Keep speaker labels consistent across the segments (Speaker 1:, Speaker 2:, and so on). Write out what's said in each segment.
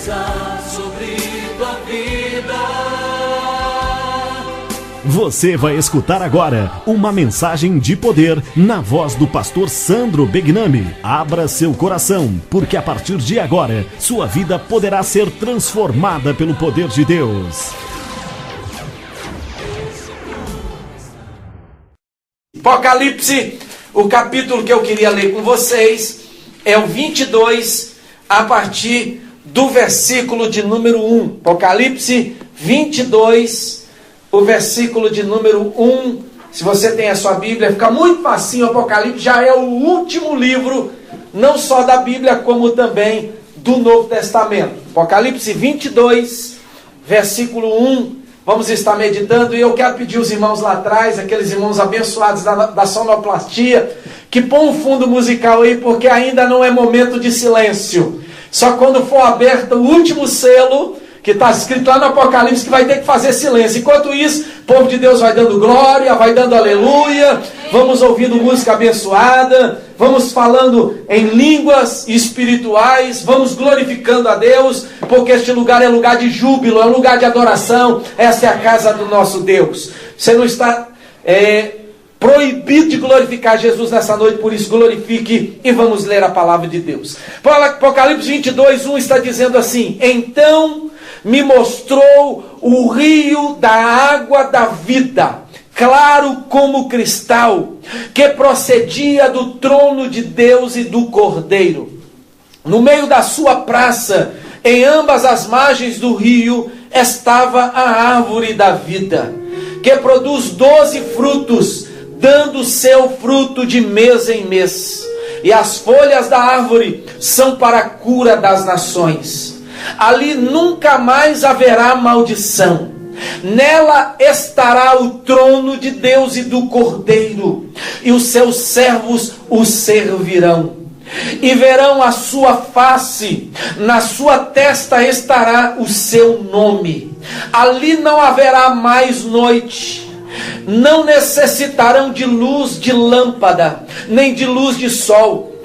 Speaker 1: sobre tua vida.
Speaker 2: Você vai escutar agora uma mensagem de poder na voz do pastor Sandro Begnami. Abra seu coração, porque a partir de agora, sua vida poderá ser transformada pelo poder de Deus.
Speaker 3: Apocalipse, o capítulo que eu queria ler com vocês é o 22, a partir do versículo de número 1. Apocalipse 22, o versículo de número 1. Se você tem a sua Bíblia, fica muito facinho. O Apocalipse já é o último livro, não só da Bíblia, como também do Novo Testamento. Apocalipse 22, versículo 1. Vamos estar meditando, e eu quero pedir os irmãos lá atrás, aqueles irmãos abençoados da sonoplastia, que põem um fundo musical aí, porque ainda não é momento de silêncio. Só quando for aberto o último selo, que está escrito lá no Apocalipse, que vai ter que fazer silêncio. Enquanto isso, o povo de Deus vai dando glória, vai dando aleluia, vamos ouvindo música abençoada, vamos falando em línguas espirituais, vamos glorificando a Deus, porque este lugar é lugar de júbilo, é um lugar de adoração. Essa é a casa do nosso Deus. Você não está proibido de glorificar Jesus nessa noite, por isso glorifique e vamos ler a palavra de Deus. Apocalipse 22, 1 está dizendo assim: então me mostrou o rio da água da vida, claro como cristal, que procedia do trono de Deus e do Cordeiro. No meio da sua praça, em ambas as margens do rio, estava a árvore da vida, que produz 12 frutos, dando seu fruto de mês em mês. E as folhas da árvore são para a cura das nações. Ali nunca mais haverá maldição. Nela estará o trono de Deus e do Cordeiro, e os seus servos o servirão. E verão a sua face, na sua testa estará o seu nome. Ali não haverá mais noite. Não necessitarão de luz de lâmpada, nem de luz de sol,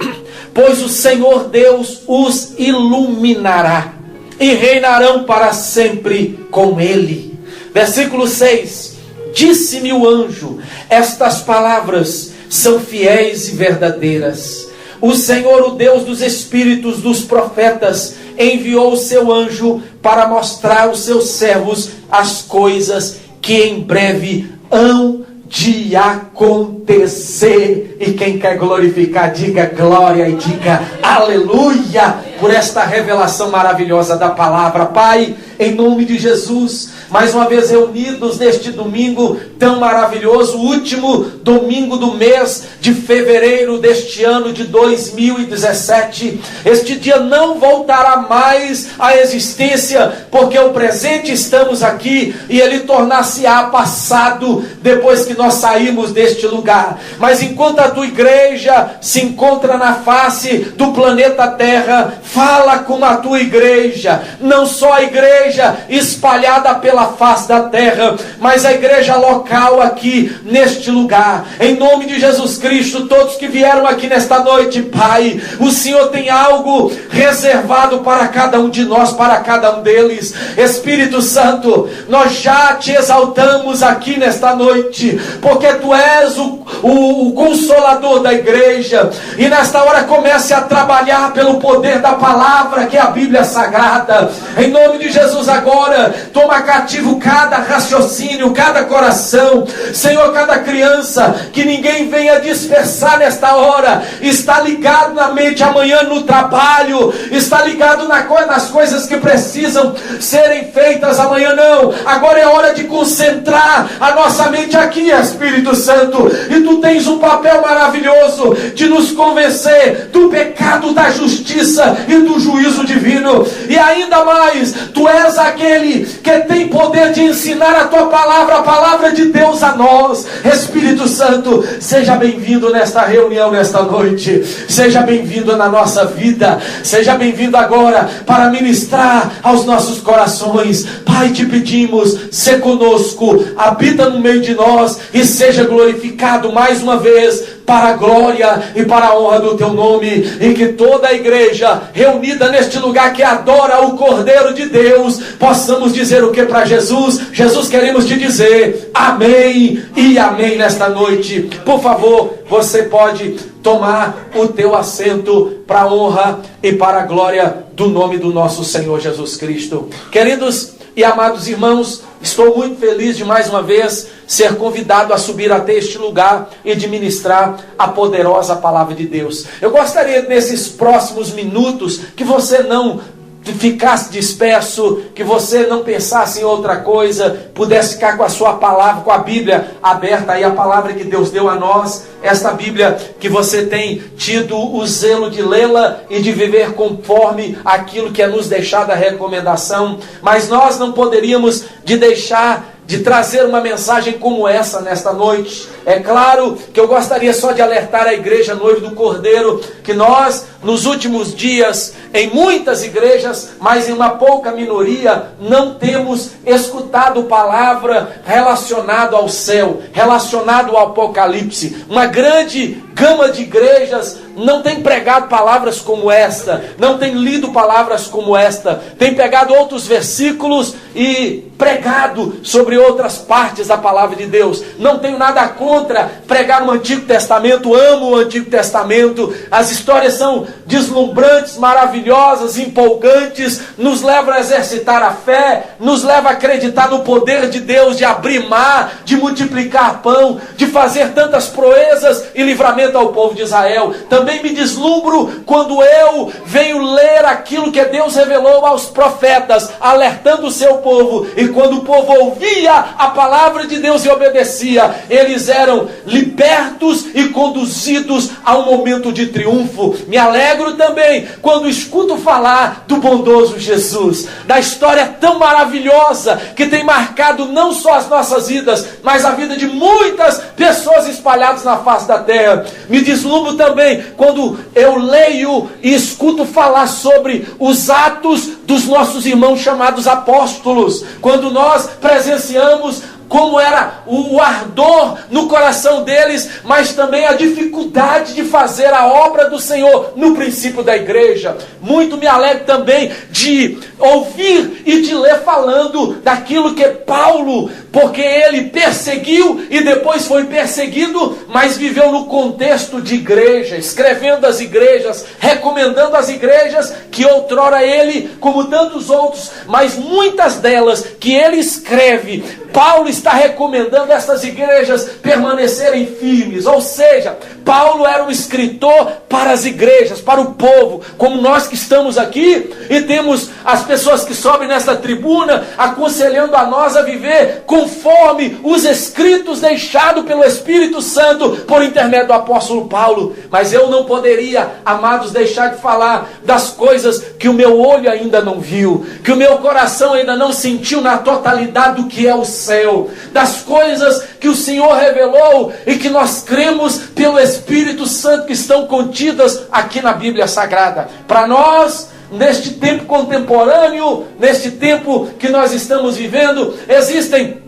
Speaker 3: pois o Senhor Deus os iluminará, e reinarão para sempre com ele. Versículo 6. Disse-me o anjo: estas palavras são fiéis e verdadeiras. O Senhor, o Deus dos espíritos dos profetas, enviou o seu anjo para mostrar aos seus servos as coisas que em breve hão de acontecer. E quem quer glorificar, diga glória e diga aleluia por esta revelação maravilhosa da palavra. Pai, em nome de Jesus, mais uma vez reunidos neste domingo tão maravilhoso, último domingo do mês de fevereiro deste ano de 2017. Este dia não voltará mais à existência, porque o presente estamos aqui e ele tornar-se-á passado depois que nós saímos deste lugar. Mas enquanto a tua igreja se encontra na face do planeta Terra, fala com a tua igreja, não só a igreja espalhada pela face da terra, mas a igreja local aqui neste lugar. Em nome de Jesus Cristo, todos que vieram aqui nesta noite, Pai, o Senhor tem algo reservado para cada um de nós, para cada um deles. Espírito Santo, nós já te exaltamos aqui nesta noite, porque tu és o consolador da igreja, e nesta hora comece a trabalhar pelo poder da palavra, que é a Bíblia Sagrada. Em nome de Jesus, agora, toma cativo cada raciocínio, cada coração, Senhor, cada criança, que ninguém venha dispersar nesta hora, está ligado na mente amanhã no trabalho, está ligado nas coisas que precisam serem feitas amanhã. Não, agora é hora de concentrar a nossa mente aqui, Espírito Santo, e tu tens um papel maravilhoso de nos convencer do pecado, da justiça e do juízo divino. E ainda mais, tu és aquele que tem poder de ensinar a tua palavra, a palavra de Deus a nós. Espírito Santo, seja bem-vindo nesta reunião, nesta noite. Seja bem-vindo na nossa vida. Seja bem-vindo agora para ministrar aos nossos corações. Pai, te pedimos, se conosco, habita no meio de nós e seja glorificado mais uma vez para a glória e para a honra do teu nome, e que toda a igreja reunida neste lugar que adora o Cordeiro de Deus, possamos dizer o que para Jesus? Jesus, queremos te dizer amém e amém nesta noite. Por favor, você pode tomar o teu assento para a honra e para a glória do nome do nosso Senhor Jesus Cristo. Queridos e amados irmãos, estou muito feliz de mais uma vez ser convidado a subir até este lugar e de ministrar a poderosa palavra de Deus. Eu gostaria nesses próximos minutos que você não ficasse disperso, que você não pensasse em outra coisa, pudesse ficar com a sua palavra, com a Bíblia aberta aí, a palavra que Deus deu a nós, esta Bíblia que você tem tido o zelo de lê-la e de viver conforme aquilo que é nos deixado a recomendação. Mas nós não poderíamos de trazer uma mensagem como essa nesta noite. É claro que eu gostaria só de alertar a igreja noiva do Cordeiro, que nós, nos últimos dias, em muitas igrejas, mas em uma pouca minoria, não temos escutado palavra relacionada ao céu, relacionado ao Apocalipse. Uma grande gama de igrejas não tem pregado palavras como esta, não tem lido palavras como esta, tem pegado outros versículos e pregado sobre outras partes da palavra de Deus. Não tenho nada contra pregar no Antigo Testamento, amo o Antigo Testamento, as histórias são deslumbrantes, maravilhosas, empolgantes, nos levam a exercitar a fé, nos levam a acreditar no poder de Deus, de abrir mar, de multiplicar pão, de fazer tantas proezas e livramento ao povo de Israel. Também me deslumbro quando eu venho ler aquilo que Deus revelou aos profetas, alertando o seu povo, e quando o povo ouvia a palavra de Deus e obedecia, eles eram libertos e conduzidos a um momento de triunfo. Me alegro também quando escuto falar do bondoso Jesus, da história tão maravilhosa que tem marcado não só as nossas vidas, mas a vida de muitas pessoas espalhadas na face da terra. Me deslumbro também quando eu leio e escuto falar sobre os atos dos nossos irmãos chamados apóstolos, quando nós presenciamos como era o ardor no coração deles, mas também a dificuldade de fazer a obra do Senhor no princípio da igreja. Muito me alegro também de ouvir e de ler falando daquilo que Paulo, porque ele perseguiu e depois foi perseguido, mas viveu no contexto de igreja, escrevendo às igrejas, recomendando às igrejas que outrora ele, como tantos outros, mas muitas delas que ele escreve, Paulo está recomendando essas igrejas permanecerem firmes. Ou seja, Paulo era um escritor para as igrejas, para o povo, como nós que estamos aqui, e temos as pessoas que sobem nesta tribuna aconselhando a nós a viver conforme os escritos deixados pelo Espírito Santo por intermédio do apóstolo Paulo. Mas eu não poderia, amados, deixar de falar das coisas que o meu olho ainda não viu, que o meu coração ainda não sentiu na totalidade do que é o céu, das coisas que o Senhor revelou e que nós cremos pelo Espírito Santo que estão contidas aqui na Bíblia Sagrada. Para nós, neste tempo contemporâneo, neste tempo que nós estamos vivendo, existem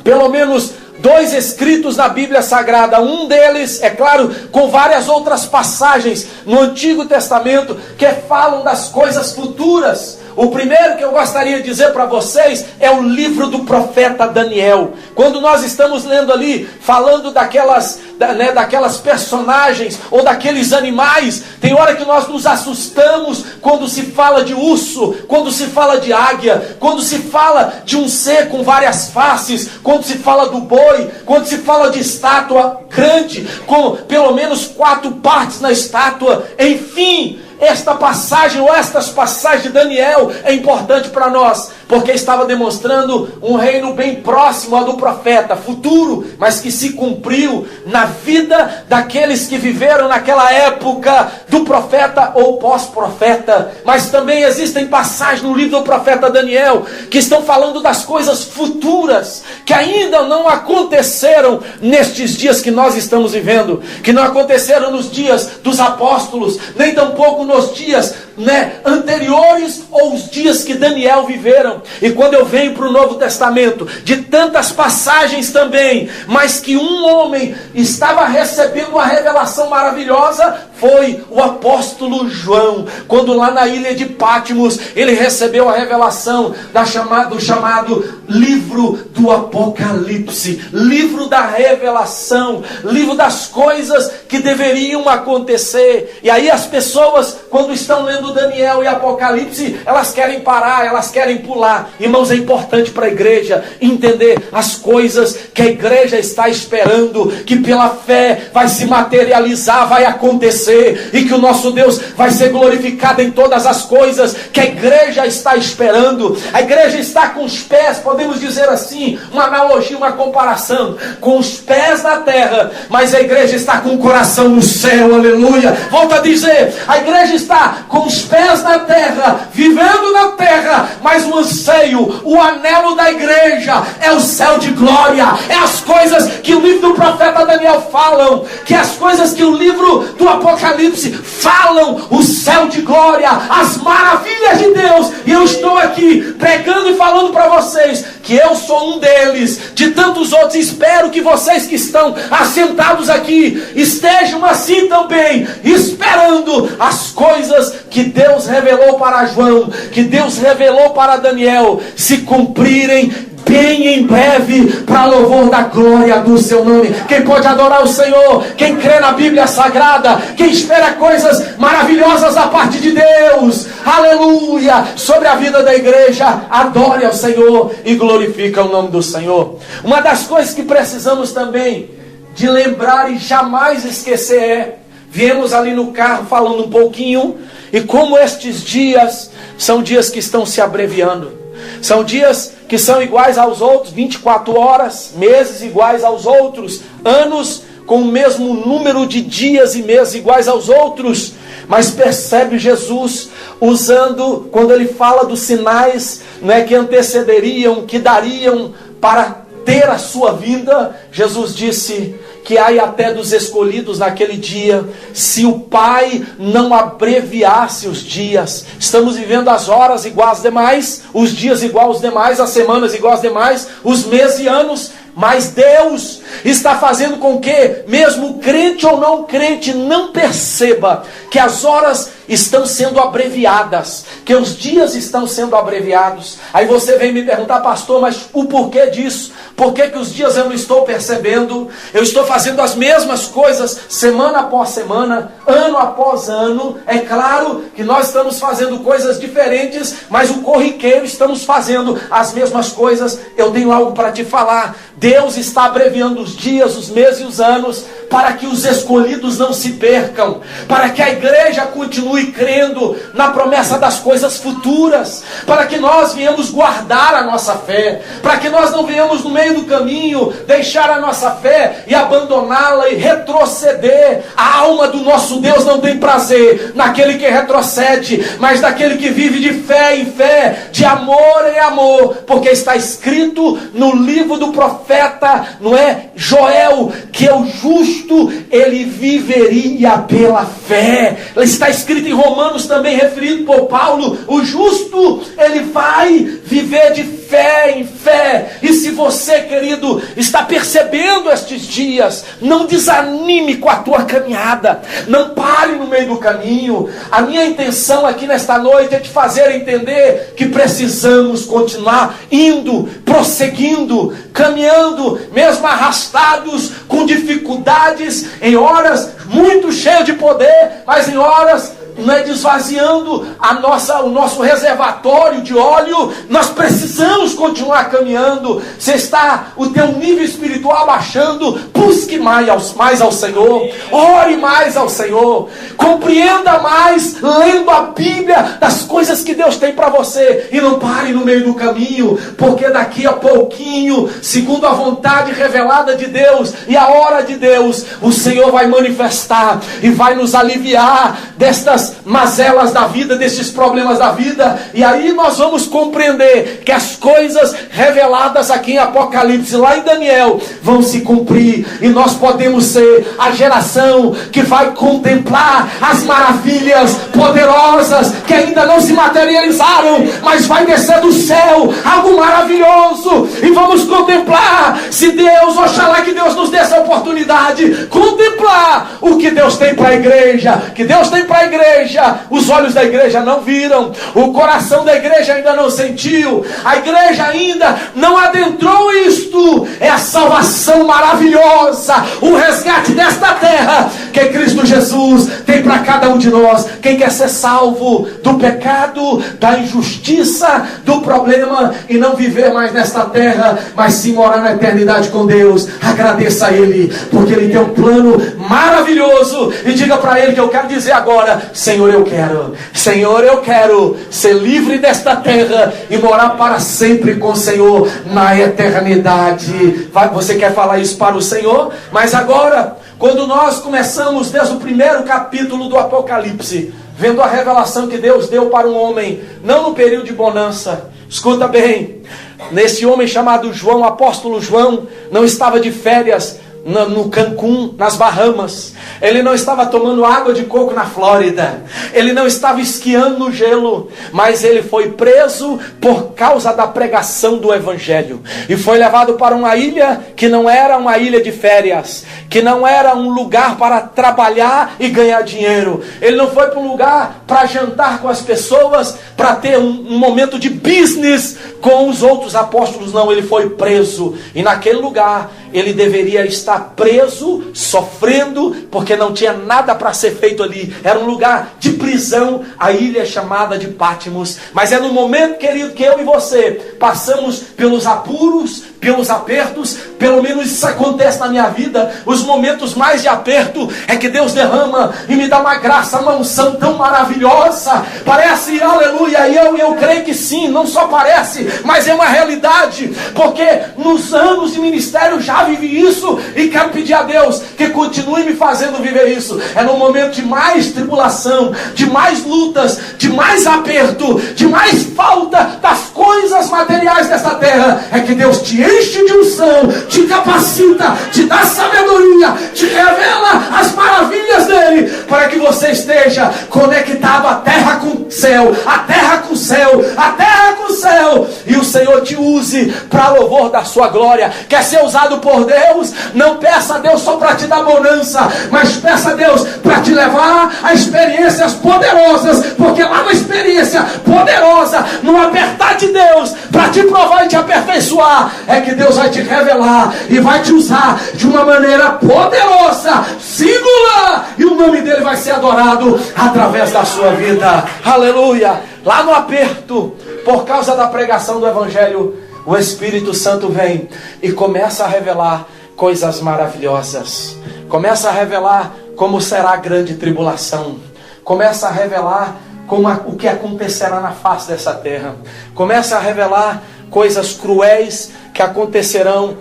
Speaker 3: pelo menos 2 escritos na Bíblia Sagrada. Um deles, é claro, com várias outras passagens no Antigo Testamento que falam das coisas futuras. O primeiro que eu gostaria de dizer para vocês é o livro do profeta Daniel. Quando nós estamos lendo ali, falando daquelas personagens ou daqueles animais, tem hora que nós nos assustamos quando se fala de urso, quando se fala de águia, quando se fala de um ser com várias faces, quando se fala do boi, quando se fala de estátua grande, com pelo menos 4 partes na estátua, enfim. Esta passagem ou estas passagens de Daniel é importante para nós, porque estava demonstrando um reino bem próximo ao do profeta, futuro, mas que se cumpriu na vida daqueles que viveram naquela época do profeta ou pós-profeta. Mas também existem passagens no livro do profeta Daniel que estão falando das coisas futuras, que ainda não aconteceram nestes dias que nós estamos vivendo, que não aconteceram nos dias dos apóstolos, nem tampouco nos dias anteriores ou os dias que Daniel viveram. E quando eu venho para o Novo Testamento, de tantas passagens também, mas que um homem estava recebendo uma revelação maravilhosa, foi o apóstolo João, quando lá na ilha de Patmos, ele recebeu a revelação do chamado livro do Apocalipse, livro da revelação, livro das coisas que deveriam acontecer. E aí as pessoas, quando estão lendo Daniel e Apocalipse, elas querem parar, elas querem pular. Irmãos, é importante para a igreja entender as coisas que a igreja está esperando, que pela fé vai se materializar, vai acontecer, e que o nosso Deus vai ser glorificado em todas as coisas que a igreja está esperando. A igreja está com os pés, podemos dizer assim, uma analogia, uma comparação, com os pés na terra, mas a igreja está com o coração no céu, aleluia. Volto a dizer, a igreja está com os pés na terra, vivendo na terra, mas o anseio, o anelo da igreja é o céu de glória, é as coisas que o livro do profeta Daniel falam, que as coisas que o livro do Apocalipse falam, o céu de glória, as maravilhas de Deus. E eu estou aqui pregando e falando para vocês que eu sou um deles, de tantos outros. Espero que vocês que estão assentados aqui estejam assim também, esperando as coisas que Deus revelou para João, que Deus revelou para Daniel, se cumprirem bem em breve, para louvor da glória do seu nome. Quem pode adorar o Senhor? Quem crê na Bíblia Sagrada? Quem espera coisas maravilhosas da parte de Deus? Aleluia! Sobre a vida da igreja, adore ao Senhor e glorifica o nome do Senhor. Uma das coisas que precisamos também de lembrar e jamais esquecer viemos ali no carro falando um pouquinho, e como estes dias são dias que estão se abreviando. São dias que são iguais aos outros, 24 horas, meses iguais aos outros, anos com o mesmo número de dias e meses iguais aos outros. Mas percebe Jesus usando, quando ele fala dos sinais, que antecederiam, que dariam para ter a sua vinda, Jesus disse que ai até dos escolhidos naquele dia, se o Pai não abreviasse os dias. Estamos vivendo as horas iguais às demais, os dias iguais aos demais, as semanas iguais às demais, os meses e anos, mas Deus está fazendo com que, mesmo crente ou não crente, não perceba que as horas estão sendo abreviadas, que os dias estão sendo abreviados. Aí você vem me perguntar, pastor, mas o porquê disso? Por que os dias eu não estou percebendo? Eu estou fazendo as mesmas coisas semana após semana, ano após ano. É claro que nós estamos fazendo coisas diferentes, mas o corriqueiro estamos fazendo as mesmas coisas. Eu tenho algo para te falar. Deus está abreviando os dias, os meses e os anos, para que os escolhidos não se percam, para que a igreja continue crendo na promessa das coisas futuras, para que nós venhamos guardar a nossa fé, para que nós não venhamos no meio do caminho deixar a nossa fé e abandoná-la e retroceder. A alma do nosso Deus não tem prazer naquele que retrocede, mas naquele que vive de fé em fé, de amor em amor, porque está escrito no livro do profeta, Joel, que o justo, ele viveria pela fé. Está escrito em Romanos também, referido por Paulo, o justo, ele vai viver de fé em fé. E se você, querido, está percebendo estes dias, não desanime com a tua caminhada, não pare no meio do caminho. A minha intenção aqui nesta noite é te fazer entender que precisamos continuar indo, prosseguindo, caminhando, mesmo arrastados, com dificuldades, em horas muito cheias de poder, mas em horas desvaziando o nosso reservatório de óleo. Nós precisamos continuar caminhando. Se está o teu nível espiritual baixando, busque mais ao Senhor, ore mais ao Senhor, compreenda mais, lendo a Bíblia, das coisas que Deus tem para você, e não pare no meio do caminho, porque daqui a pouquinho, segundo a vontade revelada de Deus e a hora de Deus, o Senhor vai manifestar e vai nos aliviar destas dessas mazelas da vida, desses problemas da vida. E aí nós vamos compreender que as coisas reveladas aqui em Apocalipse, lá em Daniel, vão se cumprir. E nós podemos ser a geração que vai contemplar as maravilhas poderosas que ainda não se materializaram, mas vai descer do céu algo maravilhoso. E vamos contemplar, se Deus, oxalá que Deus nos dê essa oportunidade, contemplar o que Deus tem para a igreja. Que Deus tem para a igreja, os olhos da igreja não viram, o coração da igreja ainda não sentiu, a igreja ainda não adentrou isto. É a salvação maravilhosa, o resgate desta terra que Cristo Jesus tem para cada um de nós. Quem quer ser salvo do pecado, da injustiça, do problema e não viver mais nesta terra, mas sim morar na eternidade com Deus, agradeça a Ele, porque Ele tem um plano maravilhoso. E diga para Ele que eu quero dizer agora: Senhor, eu quero ser livre desta terra e morar para sempre com o Senhor na eternidade. Você quer falar isso para o Senhor? Mas agora, quando nós começamos desde o primeiro capítulo do Apocalipse, vendo a revelação que Deus deu para um homem, não no período de bonança, escuta bem, nesse homem chamado João, o apóstolo João, não estava de férias no Cancún, nas Bahamas. Ele não estava tomando água de coco na Flórida. Ele não estava esquiando no gelo. Mas ele foi preso por causa da pregação do Evangelho. E foi levado para uma ilha que não era uma ilha de férias, que não era um lugar para trabalhar e ganhar dinheiro. Ele não foi para um lugar para jantar com as pessoas, para ter um momento de business com os outros apóstolos. Não, ele foi preso. E naquele lugar ele deveria estar preso, sofrendo, porque não tinha nada para ser feito ali. Era um lugar de prisão, a ilha chamada de Patmos. Mas é no momento, querido, que eu e você passamos pelos apuros, pelos apertos. Pelo menos isso acontece na minha vida. Os momentos mais de aperto é que Deus derrama e me dá uma graça, uma unção tão maravilhosa. Parece, aleluia, e eu creio que sim, não só parece, mas é uma realidade, porque nos anos de ministério já vivi isso e quero pedir a Deus que continue me fazendo viver isso. É no momento de mais tribulação, de mais lutas, de mais aperto, de mais falta das coisas materiais desta terra, é que Deus te enche de unção, te capacita, te dá sabedoria, te revela as maravilhas dele, para que você esteja conectado à terra com o céu, a terra com o céu, a terra com o céu, e o Senhor te use para louvor da sua glória. Quer ser usado por Deus? Não peça a Deus só para te dar bonança, mas peça a Deus para te levar a experiências poderosas, porque lá na experiência poderosa, no apertar de Deus para te provar e te aperfeiçoar, é que Deus vai te revelar e vai te usar de uma maneira poderosa, singular, e o nome dele vai ser adorado através da sua vida. Aleluia! Lá no aperto, por causa da pregação do Evangelho, o Espírito Santo vem e começa a revelar coisas maravilhosas. Começa a revelar como será a grande tribulação. Começa a revelar o que acontecerá na face dessa terra. Começa a revelar coisas cruéis que acontecerão,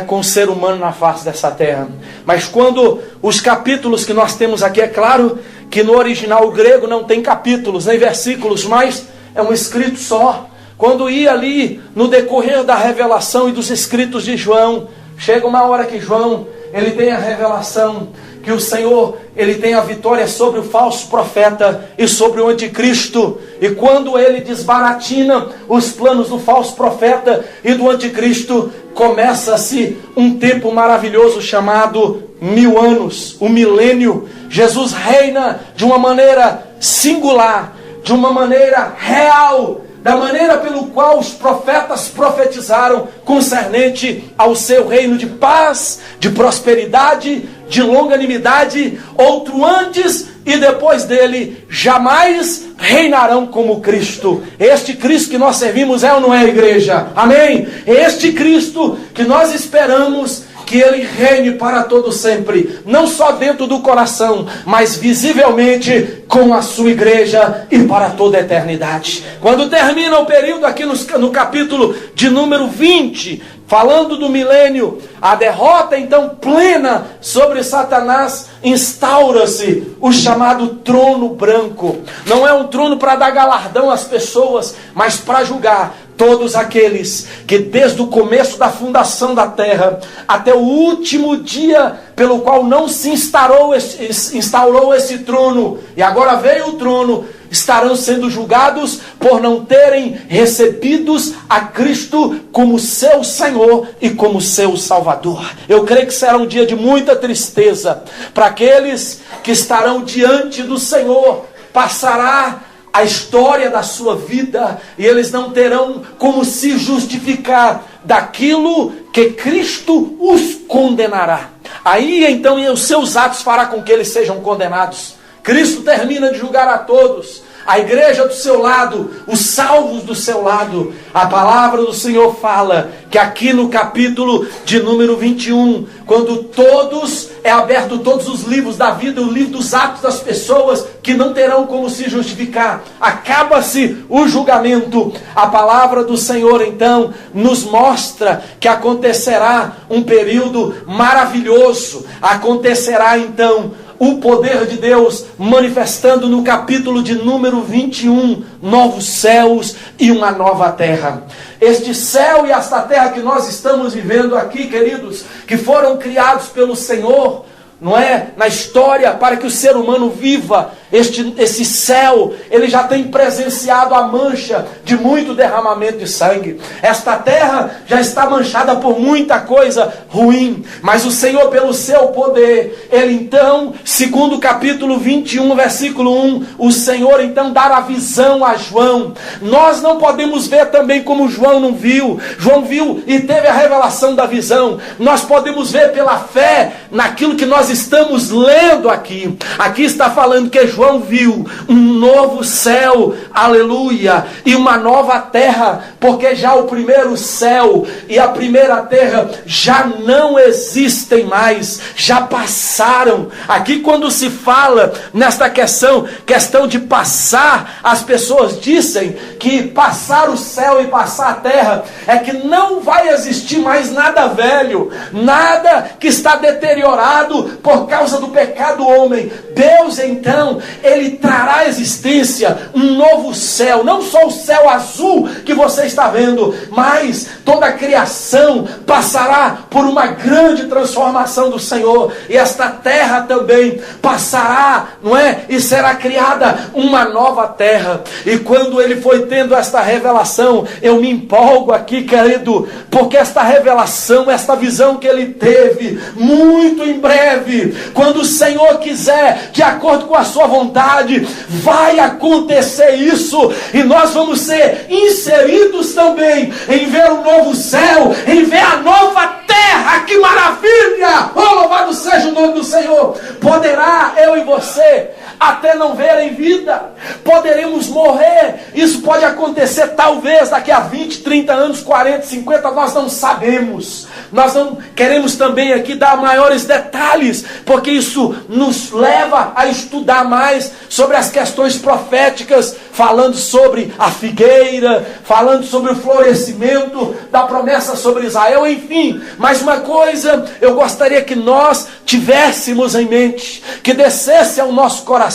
Speaker 3: com o ser humano na face dessa terra. Mas quando os capítulos que nós temos aqui, é claro que no original grego não tem capítulos, nem versículos, mas é um escrito só. Quando ia ali no decorrer da revelação e dos escritos de João, chega uma hora que João, ele tem a revelação que o Senhor, ele tem a vitória sobre o falso profeta e sobre o anticristo. E quando ele desbaratina os planos do falso profeta e do anticristo, começa-se um tempo maravilhoso chamado 1000 anos, o milênio. Jesus reina de uma maneira singular, de uma maneira real, da maneira pelo qual os profetas profetizaram concernente ao seu reino de paz, de prosperidade, de longanimidade. Outro antes e depois dele jamais reinarão como Cristo. Este Cristo que nós servimos é ou não é, igreja? Amém? Este Cristo que nós esperamos que Ele reine para todo sempre, não só dentro do coração, mas visivelmente com a sua igreja e para toda a eternidade. Quando termina o período aqui no capítulo de número 20, falando do milênio, a derrota então plena sobre Satanás, instaura-se o chamado trono branco. Não é um trono para dar galardão às pessoas, mas para julgar todos aqueles que desde o começo da fundação da terra até o último dia pelo qual não se instaurou esse trono, e agora veio o trono, estarão sendo julgados por não terem recebidos a Cristo como seu Senhor e como seu Salvador. Eu creio que será um dia de muita tristeza para aqueles que estarão diante do Senhor. Passará a história da sua vida e eles não terão como se justificar daquilo que Cristo os condenará. Aí então os seus atos fará com que eles sejam condenados. Cristo termina de julgar a todos, a igreja do seu lado, os salvos do seu lado. A palavra do Senhor fala que aqui no capítulo de número 21, quando é aberto todos os livros da vida, o livro dos atos das pessoas que não terão como se justificar, acaba-se o julgamento. A palavra do Senhor então nos mostra que acontecerá um período maravilhoso, acontecerá então o poder de Deus manifestando no capítulo de número 21, novos céus e uma nova terra. Este céu e esta terra que nós estamos vivendo aqui, queridos, que foram criados pelo Senhor, não é? Na história, para que o ser humano viva esse céu, ele já tem presenciado a mancha de muito derramamento de sangue. Esta terra já está manchada por muita coisa ruim, mas o Senhor, pelo seu poder, ele então, segundo o capítulo 21, versículo 1, o Senhor então dá a visão a João. Nós não podemos ver também como João não viu. João viu e teve a revelação da visão. Nós podemos ver pela fé naquilo que nós estamos lendo aqui. Aqui está falando que João viu um novo céu, aleluia, e uma nova terra, porque já o primeiro céu e a primeira terra já não existem mais, já passaram. Aqui quando se fala nesta questão de passar, as pessoas dizem que passar o céu e passar a terra é que não vai existir mais nada velho, nada que está deteriorado por causa do pecado do homem. Deus então, ele trará à existência um novo céu, não só o céu azul que você está vendo, mas toda a criação passará por uma grande transformação do Senhor, e esta terra também passará, não é? E será criada uma nova terra. E quando ele foi tendo esta revelação, eu me empolgo aqui, querido, porque esta revelação, esta visão que ele teve, muito em breve, quando o Senhor quiser, de acordo com a sua vontade, vai acontecer isso, e nós vamos ser inseridos também em ver o novo céu, em ver a nova terra. Que maravilha! Oh, louvado seja o nome do Senhor. Poderá eu e você até não ver em vida, poderemos morrer. Isso pode acontecer talvez daqui a 20, 30 anos, 40, 50, nós não sabemos. Nós não queremos também aqui dar maiores detalhes, porque isso nos leva a estudar mais sobre as questões proféticas, falando sobre a figueira, falando sobre o florescimento da promessa sobre Israel, enfim. Mas uma coisa eu gostaria que nós tivéssemos em mente, que descesse ao nosso coração.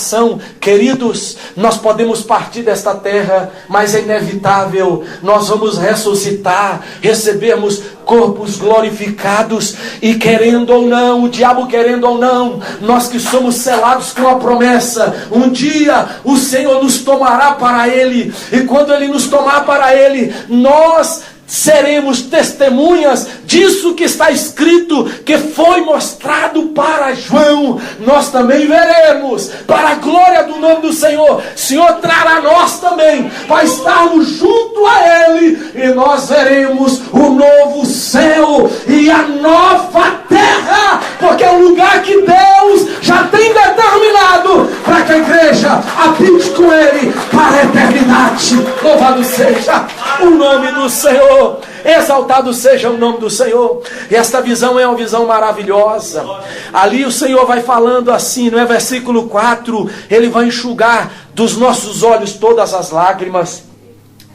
Speaker 3: Queridos, nós podemos partir desta terra, mas é inevitável, nós vamos ressuscitar, recebermos corpos glorificados, e querendo ou não, o diabo querendo ou não, nós que somos selados com a promessa, um dia o Senhor nos tomará para Ele, e quando Ele nos tomar para Ele, nós seremos testemunhas disso que está escrito, que foi mostrado para João. Nós também veremos, para a glória do nome do Senhor. O Senhor trará nós também, para estarmos junto a Ele, e nós veremos o novo céu e a nova terra, porque é um lugar que Deus já tem determinado para que a igreja habite com Ele para a eternidade. Louvado seja o nome do Senhor. Exaltado seja o nome do Senhor. E esta visão é uma visão maravilhosa. Ali o Senhor vai falando assim, não é? Versículo 4, Ele vai enxugar dos nossos olhos todas as lágrimas.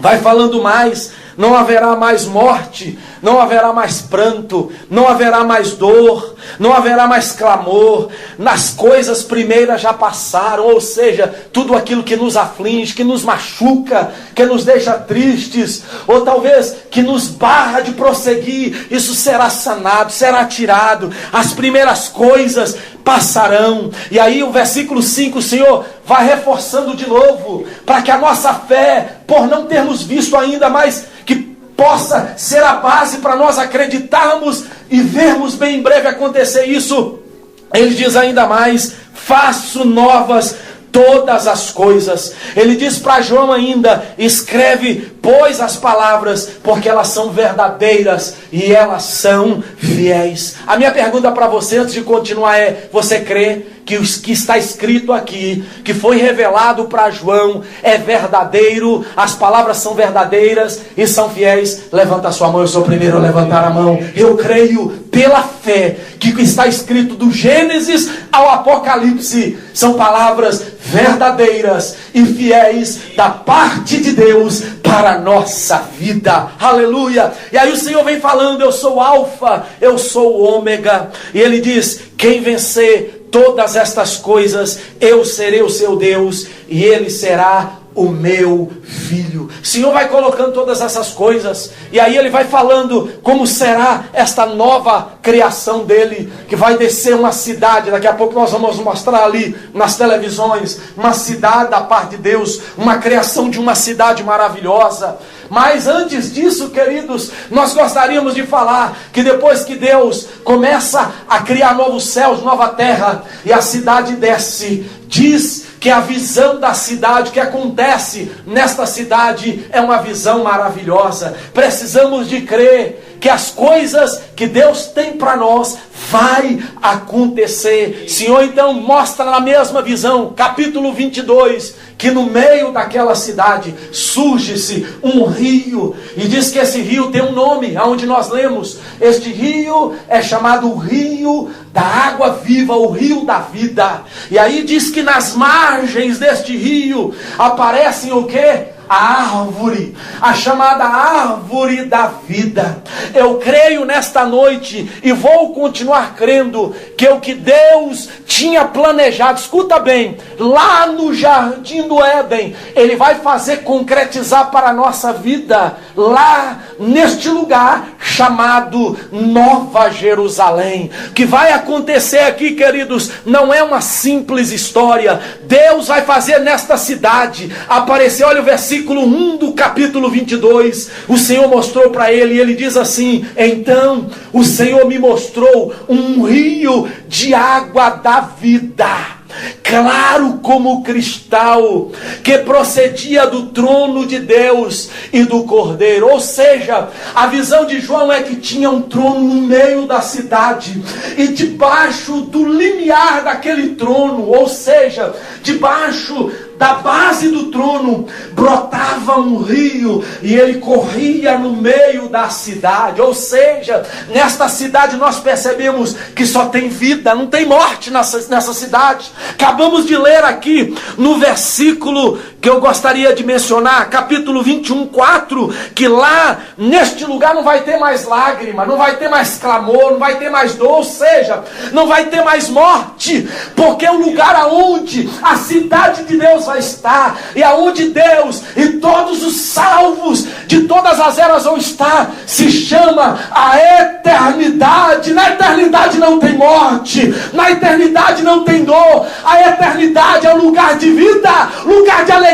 Speaker 3: Vai falando mais, não haverá mais morte, não haverá mais pranto, não haverá mais dor, não haverá mais clamor, nas coisas primeiras já passaram, ou seja, tudo aquilo que nos aflige, que nos machuca, que nos deixa tristes, ou talvez que nos barra de prosseguir, isso será sanado, será tirado, as primeiras coisas passarão. E aí o versículo 5, o Senhor vai reforçando de novo, para que a nossa fé, por não termos visto ainda, mas que possa ser a base para nós acreditarmos e vermos bem em breve acontecer isso. Ele diz ainda mais: faço novas todas as coisas. Ele diz para João ainda: escreve, pois, as palavras, porque elas são verdadeiras e elas são fiéis. A minha pergunta para você, antes de continuar, é: você crê que o que está escrito aqui, que foi revelado para João, é verdadeiro? As palavras são verdadeiras e são fiéis? Levanta a sua mão. Eu sou o primeiro a levantar a mão. Eu creio pela fé que o que está escrito do Gênesis ao Apocalipse são palavras verdadeiras e fiéis da parte de Deus para a nossa vida. Aleluia! E aí o Senhor vem falando: eu sou o Alfa, eu sou o Ômega. E Ele diz: quem vencer todas estas coisas, eu serei o seu Deus e ele será o meu filho. O Senhor vai colocando todas essas coisas, e aí Ele vai falando como será esta nova criação dele, que vai descer uma cidade. Daqui a pouco nós vamos mostrar ali nas televisões, uma cidade da parte de Deus, uma criação de uma cidade maravilhosa. Mas antes disso, queridos, nós gostaríamos de falar que depois que Deus começa a criar novos céus, nova terra, e a cidade desce, diz que a visão da cidade, o que acontece nesta cidade, é uma visão maravilhosa. Precisamos de crer que as coisas que Deus tem para nós vai acontecer. Senhor, então mostra na mesma visão, capítulo 22, que no meio daquela cidade surge-se um rio, e diz que esse rio tem um nome, aonde nós lemos, este rio é chamado o rio da água viva, o rio da vida. E aí diz que nas margens deste rio aparecem o quê? A árvore, a chamada árvore da vida. Eu creio nesta noite e vou continuar crendo que o que Deus tinha planejado, escuta bem, lá no jardim do Éden, Ele vai fazer concretizar para a nossa vida, lá neste lugar chamado Nova Jerusalém. O que vai acontecer aqui, queridos, não é uma simples história. Deus vai fazer nesta cidade aparecer, olha o versículo 1 do capítulo 22, o Senhor mostrou para ele, e ele diz assim: então o Senhor me mostrou um rio de água da vida, claro como cristal, que procedia do trono de Deus e do Cordeiro. Ou seja, a visão de João é que tinha um trono no meio da cidade, e debaixo do limiar daquele trono, ou seja, debaixo da base do trono, brotava um rio, e ele corria no meio da cidade. Ou seja, nesta cidade nós percebemos que só tem vida, não tem morte nessa cidade. Acabamos de ler aqui no versículo que eu gostaria de mencionar, capítulo 21, 4, que lá neste lugar não vai ter mais lágrima, não vai ter mais clamor, não vai ter mais dor, ou seja, não vai ter mais morte, porque o lugar aonde a cidade de Deus vai estar, e aonde Deus e todos os salvos de todas as eras vão estar, se chama a eternidade. Na eternidade não tem morte, na eternidade não tem dor, a eternidade é um lugar de vida, lugar de alegria,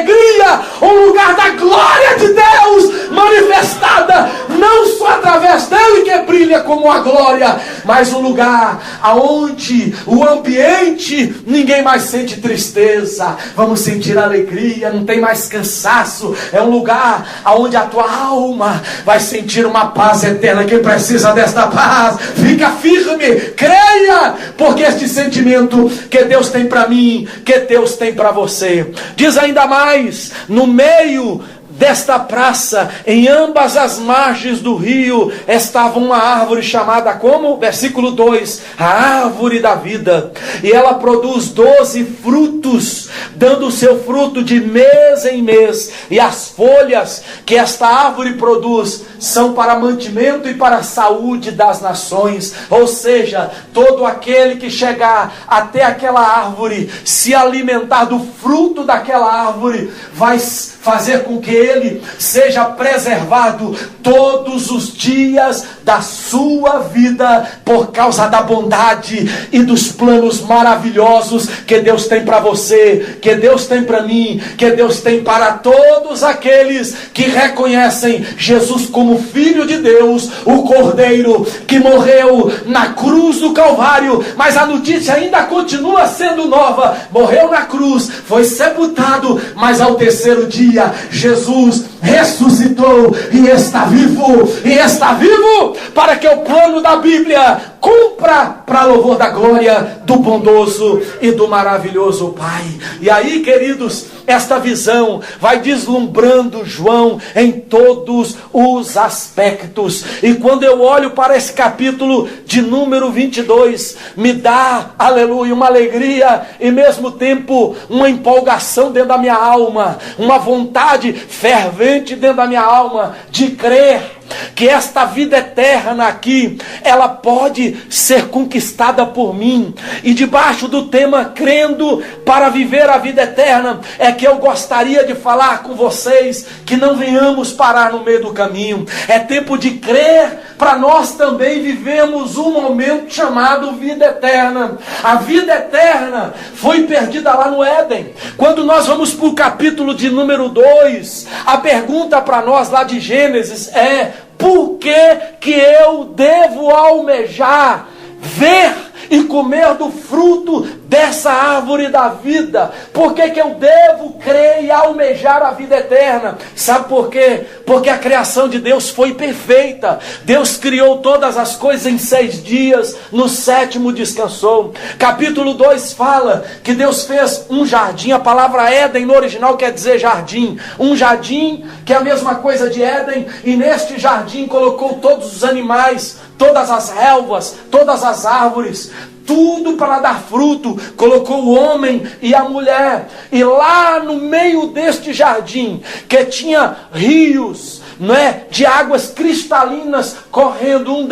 Speaker 3: um lugar da glória de Deus manifestada, não só através dele que brilha como a glória, mas um lugar aonde o ambiente, ninguém mais sente tristeza, vamos sentir alegria, não tem mais cansaço, é um lugar aonde a tua alma vai sentir uma paz eterna. Quem precisa desta paz, fica firme, creia, porque este sentimento que Deus tem para mim, que Deus tem para você. Diz ainda mais, no meio desta praça, em ambas as margens do rio, estava uma árvore chamada como? Versículo 2, a árvore da vida, e ela produz 12 frutos, anos, dando o seu fruto de mês em mês, e as folhas que esta árvore produz são para mantimento e para a saúde das nações. Ou seja, todo aquele que chegar até aquela árvore, se alimentar do fruto daquela árvore, vai fazer com que ele seja preservado todos os dias da sua vida, por causa da bondade e dos planos maravilhosos que Deus tem para você, que Deus tem para mim, que Deus tem para todos aqueles que reconhecem Jesus como Filho de Deus, o Cordeiro que morreu na cruz do Calvário. Mas a notícia ainda continua sendo nova: morreu na cruz, foi sepultado, mas ao terceiro dia Jesus ressuscitou e está vivo para que o plano da Bíblia cumpra para louvor da glória do bondoso e do maravilhoso Pai. E aí, queridos, esta visão vai deslumbrando João em todos os aspectos. E quando eu olho para esse capítulo de número 22, me dá, aleluia, uma alegria e mesmo tempo uma empolgação dentro da minha alma, uma vontade fervente dentro da minha alma de crer que esta vida eterna aqui, ela pode ser conquistada por mim. E debaixo do tema crendo para viver a vida eterna, é que eu gostaria de falar com vocês que não venhamos parar no meio do caminho. É tempo de crer para nós também vivemos um momento chamado vida eterna. A vida eterna foi perdida lá no Éden. Quando nós vamos para o capítulo de número 2, a pergunta para nós lá de Gênesis é: por que eu devo almejar ver e comer do fruto dessa árvore da vida? Por que eu devo crer e almejar a vida eterna? Sabe por quê? Porque a criação de Deus foi perfeita. Deus criou todas as coisas em 6 dias, no 7º descansou. Capítulo 2 fala que Deus fez um jardim. A palavra Éden no original quer dizer jardim. Um jardim que é a mesma coisa de Éden, e neste jardim colocou todos os animais, todas as relvas, todas as árvores, tudo para dar fruto. Colocou o homem e a mulher. E lá no meio deste jardim, que tinha rios, não é, de águas cristalinas correndo,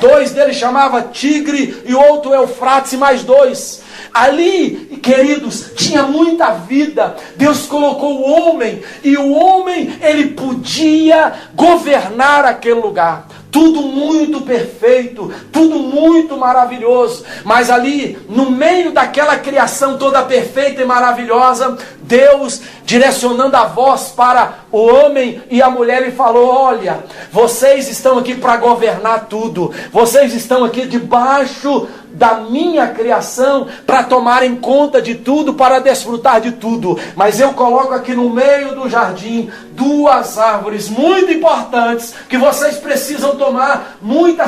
Speaker 3: dois deles chamava Tigre e outro Eufrates, e mais 2. Ali, queridos, tinha muita vida. Deus colocou o homem, e o homem, ele podia governar aquele lugar. Tudo muito perfeito, tudo muito maravilhoso. Mas ali, no meio daquela criação toda perfeita e maravilhosa, Deus, direcionando a voz para o homem e a mulher, ele falou: olha, vocês estão aqui para governar tudo. Vocês estão aqui debaixo da minha criação para tomarem conta de tudo, para desfrutar de tudo. Mas eu coloco aqui no meio do jardim 2 árvores muito importantes, que vocês precisam tomar muita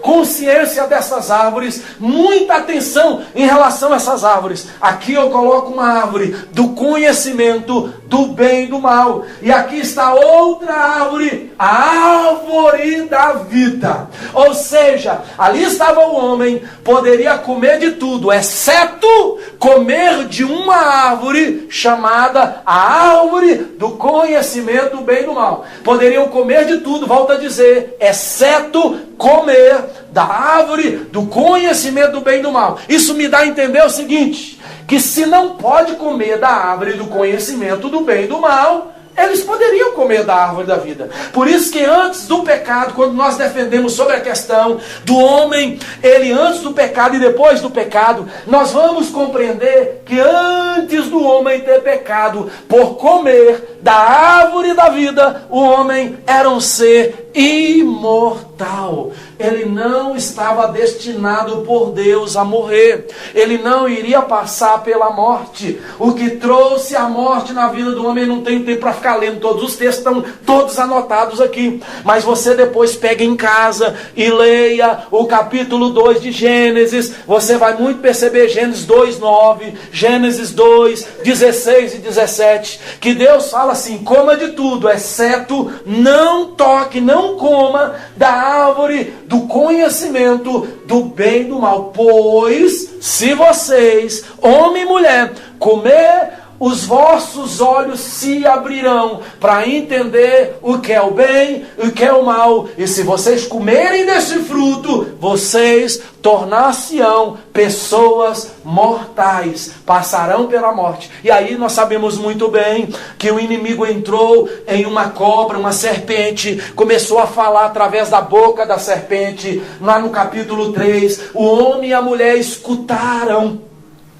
Speaker 3: consciência dessas árvores, muita atenção em relação a essas árvores. Aqui eu coloco uma árvore do conhecimento do bem e do mal, e aqui está outra árvore, a árvore da vida. Ou seja, ali estava o homem, poderia comer de tudo, exceto comer de uma árvore chamada a árvore do conhecimento do bem e do mal. Poderiam comer de tudo, volto a dizer, exceto comer da árvore do conhecimento do bem e do mal. Isso me dá a entender o seguinte: que se não pode comer da árvore do conhecimento do bem e do mal, eles poderiam comer da árvore da vida. Por isso que antes do pecado, quando nós defendemos sobre a questão do homem, ele antes do pecado e depois do pecado, nós vamos compreender que antes do homem ter pecado, por comer da árvore da vida, o homem era um ser imortal. Ele não estava destinado por Deus a morrer. Ele não iria passar pela morte. O que trouxe a morte na vida do homem, não tem tempo para ficar lendo todos os textos, estão todos anotados aqui. Mas você depois pega em casa e leia o capítulo 2 de Gênesis. Você vai muito perceber Gênesis 2:9, Gênesis 2:16 e 17, que Deus fala assim: coma de tudo, exceto não toque, não coma da árvore do conhecimento do bem e do mal. Pois, se vocês, homem e mulher, comer, os vossos olhos se abrirão para entender o que é o bem e o que é o mal. E se vocês comerem desse fruto, vocês tornar-se-ão pessoas mortais, passarão pela morte. E aí nós sabemos muito bem que o inimigo entrou em uma cobra, uma serpente, começou a falar através da boca da serpente. Lá no capítulo 3, o homem e a mulher escutaram,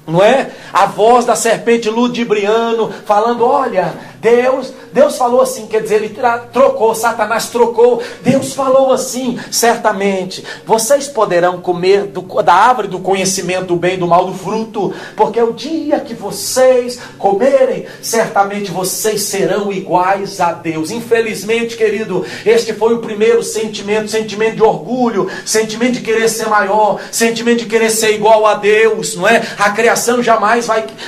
Speaker 3: não é? A voz da serpente ludibriando, falando: olha, Deus falou assim, quer dizer, ele trocou, Satanás trocou. Deus falou assim, certamente, vocês poderão comer da árvore do conhecimento do bem e do mal, do fruto, porque o dia que vocês comerem, certamente vocês serão iguais a Deus. Infelizmente, querido, este foi o primeiro sentimento de orgulho, sentimento de querer ser maior, sentimento de querer ser igual a Deus, não é? A criação jamais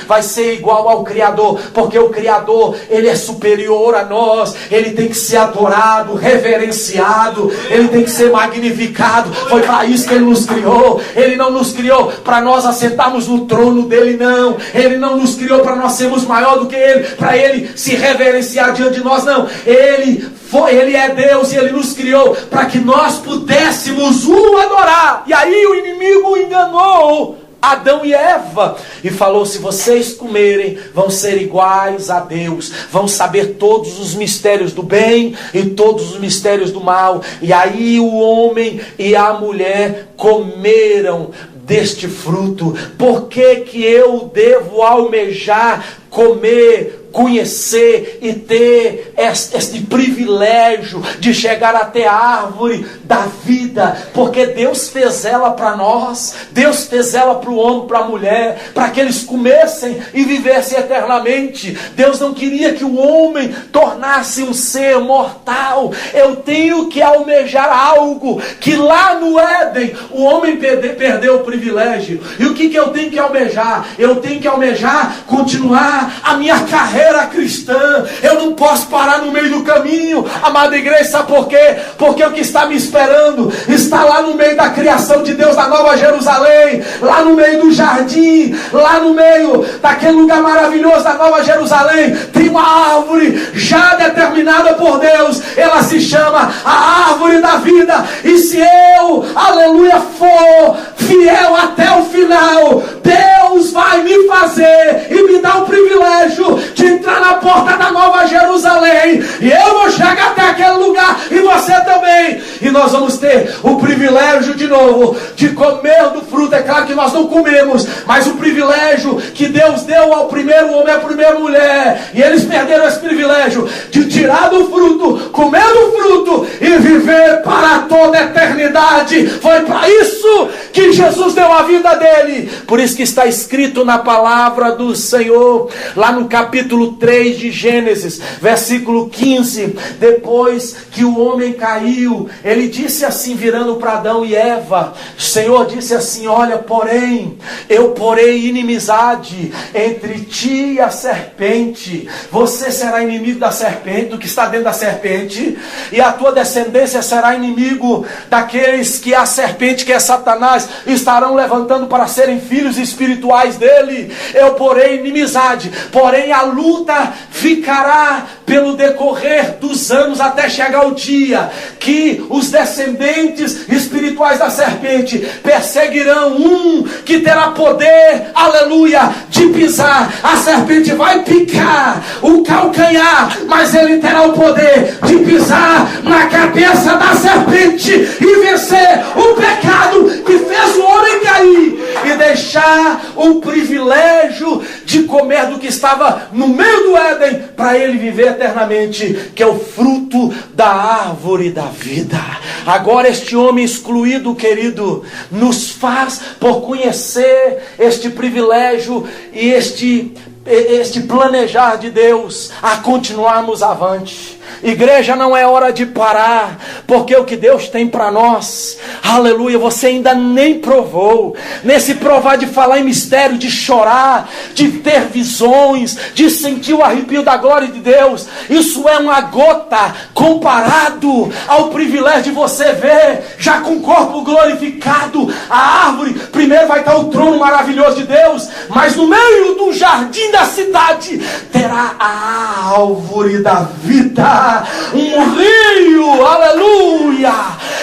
Speaker 3: vai ser igual ao Criador, porque o Criador, ele é superior a nós, ele tem que ser adorado, reverenciado, ele tem que ser magnificado. Foi para isso que ele nos criou. Ele não nos criou para nós assentarmos no trono dele, não. Ele não nos criou para nós sermos maior do que ele, para ele se reverenciar diante de nós, não. Ele é Deus e ele nos criou para que nós pudéssemos o adorar. E aí o inimigo enganou Adão e Eva e falou: se vocês comerem, vão ser iguais a Deus, vão saber todos os mistérios do bem e todos os mistérios do mal. E aí o homem e a mulher comeram deste fruto. Por que que eu devo almejar comer, conhecer e ter este privilégio de chegar até a árvore da vida? Porque Deus fez ela para nós, Deus fez ela para o homem, para a mulher, para que eles comessem e vivessem eternamente. Deus não queria que o homem tornasse um ser mortal. Eu tenho que almejar algo que lá no Éden o homem perdeu o privilégio. E o que eu tenho que almejar? Eu tenho que almejar continuar a minha carreira cristã. Eu não posso parar no meio do caminho, amada igreja. Sabe por quê? Porque o que está me esperando está lá no meio da criação de Deus, da Nova Jerusalém, lá no meio do jardim, lá no meio daquele lugar maravilhoso da Nova Jerusalém. Tem uma árvore já determinada por Deus, ela se chama a árvore da vida. E se eu, aleluia, for fiel até o final, Deus vai me fazer e me dar o privilégio de entrar na porta da Nova Jerusalém, e eu vou chegar até aquele lugar, e você também, e nós vamos ter o privilégio de novo de comer do fruto. É claro que nós não comemos, mas o privilégio que Deus deu ao primeiro homem e à primeira mulher, e eles perderam esse privilégio de tirar do fruto, comer do fruto e viver para toda a eternidade. Foi para isso que Jesus deu a vida dele. Por isso que está escrito na palavra do Senhor, lá no capítulo 3 de Gênesis, versículo 15, depois que o homem caiu, ele disse assim, virando para Adão e Eva, o Senhor disse assim: olha, porém, eu porei inimizade entre ti e a serpente, você será inimigo da serpente, do que está dentro da serpente, e a tua descendência será inimigo daqueles que a serpente, que é Satanás, estarão levantando para serem filhos espirituais dele. Eu porei inimizade, porém a luta ficará pelo decorrer dos anos, até chegar o dia que os descendentes espirituais da serpente perseguirão um que terá poder, aleluia, de pisar. A serpente vai picar o calcanhar, mas ele terá o poder de pisar na cabeça da serpente e vencer o pecado que fez o homem cair, e deixar o privilégio de comer do que estava no meio do Éden, para ele viver eternamente, que é o fruto da árvore da vida. Agora este homem excluído, querido, nos faz, por conhecer este privilégio e este planejar de Deus, a continuarmos avante. Igreja, não é hora de parar, porque o que Deus tem para nós, aleluia, você ainda nem provou. Nesse provar de falar em mistério, de chorar, de ter visões, de sentir o arrepio da glória de Deus, isso é uma gota comparado ao privilégio de você ver, já com o corpo glorificado, a árvore. Primeiro vai estar o trono maravilhoso de Deus, mas no meio do jardim da cidade terá a árvore da vida, um rio, aleluia,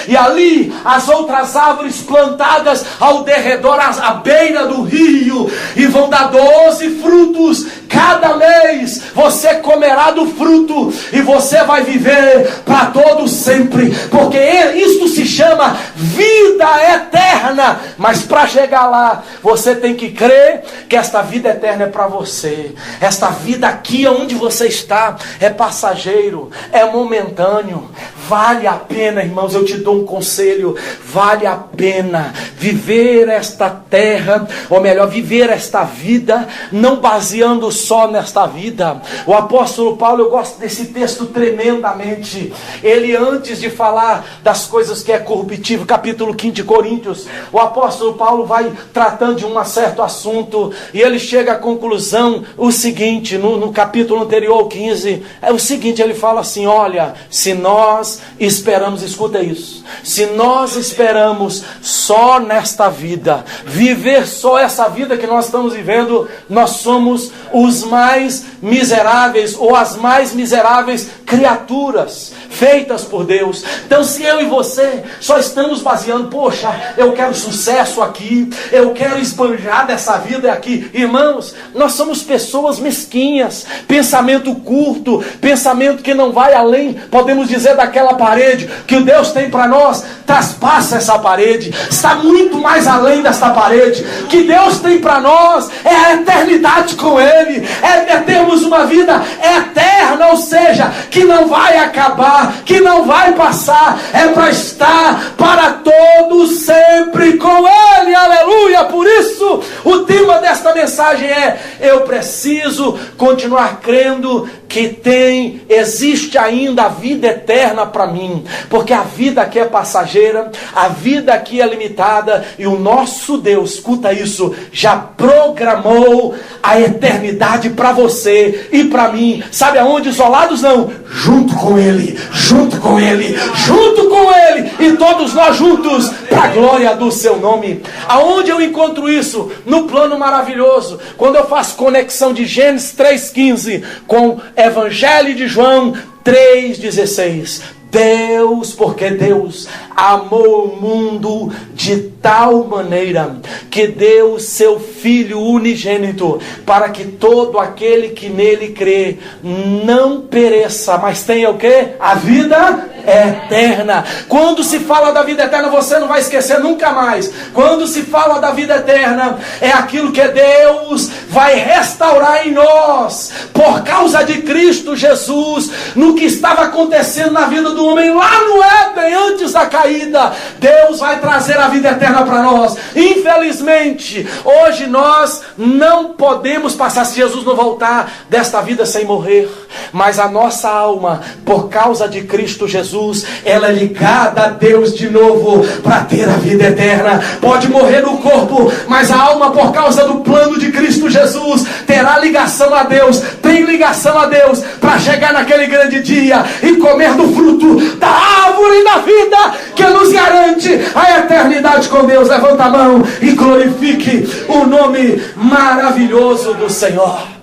Speaker 3: e ali as outras árvores plantadas ao derredor, à beira do rio, e vão dar 12 frutos cada mês. Você comerá do fruto e você vai viver para todo sempre, porque isso se chama vida eterna. Mas para chegar lá, você tem que crer que esta vida eterna é para você. Esta vida aqui onde você está é passageiro, é momentâneo. Vale a pena, irmãos, eu te dou um conselho, vale a pena viver esta terra, ou melhor, viver esta vida, não baseando só nesta vida. O apóstolo Paulo, eu gosto desse texto tremendamente. Ele, antes de falar das coisas que é corruptível, capítulo 5 de Coríntios, o apóstolo Paulo vai tratando de um certo assunto, e ele chega à conclusão, o seguinte, no capítulo anterior ao 15, é o seguinte, ele fala assim: olha, se nós esperamos, escuta isso, se nós esperamos só nesta vida, viver só essa vida que nós estamos vivendo, nós somos os mais miseráveis, ou as mais miseráveis criaturas feitas por Deus. Então, se eu e você só estamos baseando, poxa, eu quero sucesso aqui, eu quero esbanjar dessa vida aqui, irmãos, nós somos pessoas mesquinhas, pensamento curto, pensamento que não vai além, podemos dizer, daquela parede. Que o Deus tem para nós traspassa essa parede, está muito mais além dessa parede. Que Deus tem para nós é a eternidade com Ele, é termos uma vida eterna, ou seja, que não vai acabar, que não vai passar, é para estar para todos sempre com Ele, aleluia. Por isso o tema desta mensagem é: eu preciso continuar crendo que existe ainda a vida eterna para mim, porque a vida aqui é passageira, a vida aqui é limitada, e o nosso Deus, escuta isso, já programou a eternidade para você e para mim. Sabe aonde? Isolados não, junto com Ele, junto com Ele, junto com Ele, e todos nós juntos, para a glória do seu nome. Aonde eu encontro isso? No plano maravilhoso, quando eu faço conexão de Gênesis 3,15 com Evangelho de João 3,16. Porque Deus amou o mundo de tal maneira que deu seu Filho unigênito, para que todo aquele que nele crê não pereça, mas tenha o quê? A vida eterna. Quando se fala da vida eterna, você não vai esquecer nunca mais. Quando se fala da vida eterna, é aquilo que Deus vai restaurar em nós, por causa de Cristo Jesus, no que estava acontecendo na vida do homem lá no Éden, antes da caída. Deus vai trazer a vida eterna para nós. Infelizmente, hoje nós não podemos passar, se Jesus não voltar, desta vida sem morrer. Mas a nossa alma, por causa de Cristo Jesus, ela é ligada a Deus de novo para ter a vida eterna. Pode morrer no corpo, mas a alma, por causa do plano de Cristo Jesus, terá ligação a Deus, tem ligação a Deus, para chegar naquele grande dia e comer do fruto da árvore da vida, que nos garante a eternidade com Deus. Levanta a mão e glorifique o nome maravilhoso do Senhor.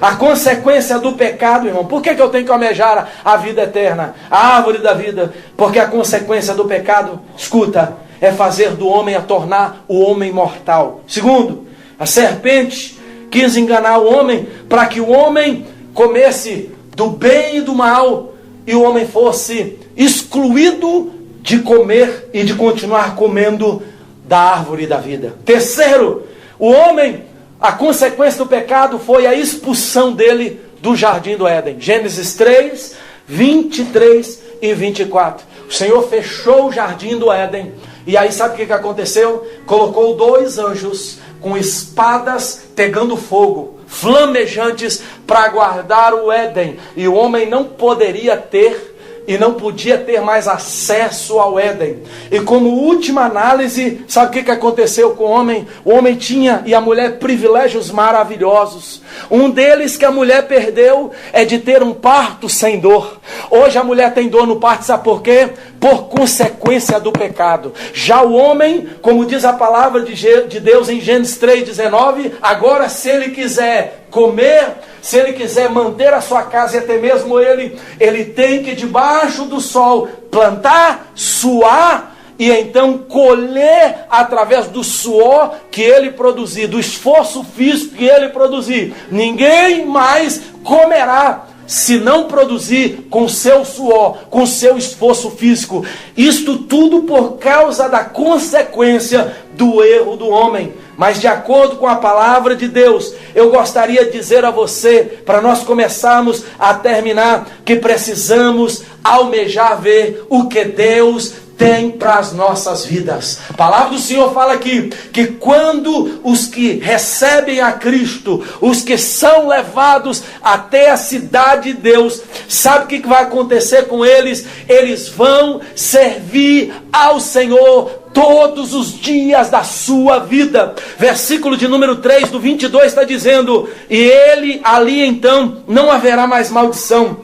Speaker 3: A consequência do pecado, irmão, por que eu tenho que almejar a vida eterna, a árvore da vida? Porque a consequência do pecado, escuta, é fazer do homem, a tornar o homem mortal. Segundo, a serpente quis enganar o homem para que o homem comesse do bem e do mal, e o homem fosse excluído de comer e de continuar comendo da árvore da vida. Terceiro, o homem, a consequência do pecado foi a expulsão dele do jardim do Éden. Gênesis 3, 23 e 24. O Senhor fechou o jardim do Éden. E aí sabe o que aconteceu? Colocou 2 anjos com espadas pegando fogo, flamejantes para guardar o Éden. E o homem não poderia ter e não podia ter mais acesso ao Éden. E como última análise, sabe o que aconteceu com o homem? O homem tinha, e a mulher, privilégios maravilhosos. Um deles que a mulher perdeu é de ter um parto sem dor. Hoje a mulher tem dor no parto, sabe por quê? Por consequência do pecado. Já o homem, como diz a palavra de Deus em Gênesis 3,19, agora se ele quiser comer, se ele quiser manter a sua casa e até mesmo ele tem que debaixo do sol plantar, suar e então colher através do suor que ele produzir, do esforço físico que ele produzir. Ninguém mais comerá se não produzir com seu suor, com seu esforço físico. Isto tudo por causa da consequência do erro do homem. Mas de acordo com a palavra de Deus, eu gostaria de dizer a você, para nós começarmos a terminar, que precisamos almejar ver o que Deus tem para as nossas vidas. A palavra do Senhor fala aqui que quando os que recebem a Cristo, os que são levados até a cidade de Deus, sabe o que vai acontecer com eles? Eles vão servir ao Senhor todos os dias da sua vida. Versículo de número 3 do 22 está dizendo: e ele ali então não haverá mais maldição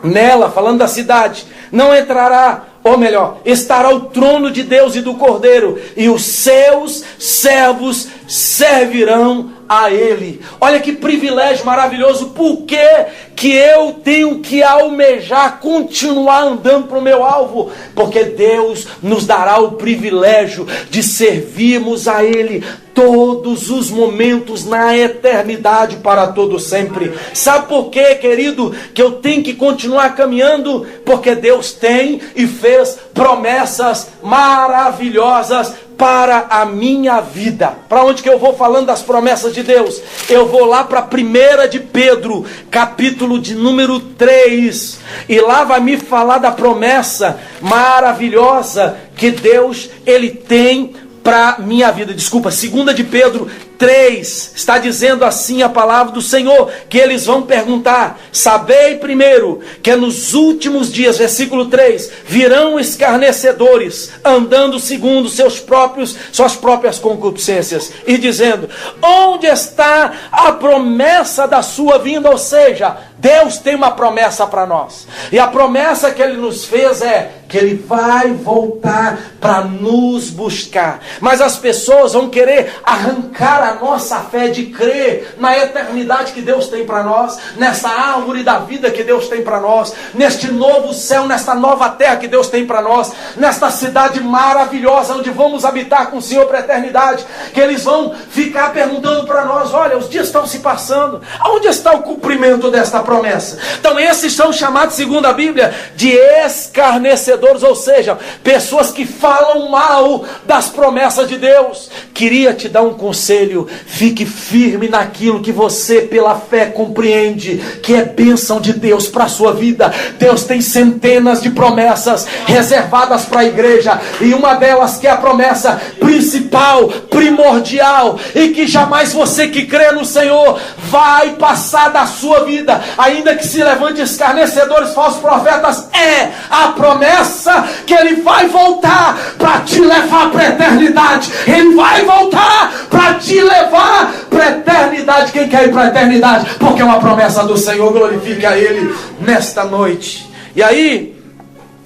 Speaker 3: nela, falando da cidade, não entrará, ou melhor, estará o trono de Deus e do Cordeiro, e os seus servos servirão a ele. Olha que privilégio maravilhoso. Por que eu tenho que almejar continuar andando para o meu alvo? Porque Deus nos dará o privilégio de servirmos a ele todos os momentos na eternidade para todo sempre. Sabe por quê, querido, que eu tenho que continuar caminhando? Porque Deus tem e fez promessas maravilhosas para a minha vida. Para onde que eu vou falando das promessas de Deus? Eu vou lá para 1 de Pedro, capítulo de número 3. E lá vai me falar da promessa maravilhosa que Deus, ele tem para minha vida. Desculpa, 2 de Pedro 3, está dizendo assim a palavra do Senhor, que eles vão perguntar: sabei primeiro que nos últimos dias, versículo 3, virão escarnecedores, andando segundo suas próprias concupiscências, e dizendo: onde está a promessa da sua vinda? Ou seja, Deus tem uma promessa para nós, e a promessa que ele nos fez é que ele vai voltar para nos buscar. Mas as pessoas vão querer arrancar a nossa fé de crer na eternidade que Deus tem para nós, nessa árvore da vida que Deus tem para nós, neste novo céu, nesta nova terra que Deus tem para nós, nesta cidade maravilhosa onde vamos habitar com o Senhor para a eternidade. Que eles vão ficar perguntando para nós: olha, os dias estão se passando, aonde está o cumprimento desta promessa? Então esses são chamados, segundo a Bíblia, de escarnecedores, ou seja, pessoas que falam mal das promessas de Deus. Queria te dar um conselho: fique firme naquilo que você pela fé compreende que é bênção de Deus para a sua vida. Deus tem centenas de promessas reservadas para a igreja, e uma delas que é a promessa principal, primordial, e que jamais você que crê no Senhor vai passar da sua vida, ainda que se levante escarnecedores, falsos profetas, é a promessa que ele vai voltar para te levar para a eternidade. Ele vai voltar para te levar para a eternidade. Quem quer ir para a eternidade? Porque é uma promessa do Senhor. Glorifique a ele nesta noite. E aí,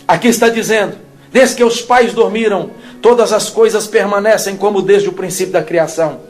Speaker 3: aqui está dizendo: desde que os pais dormiram, todas as coisas permanecem como desde o princípio da criação.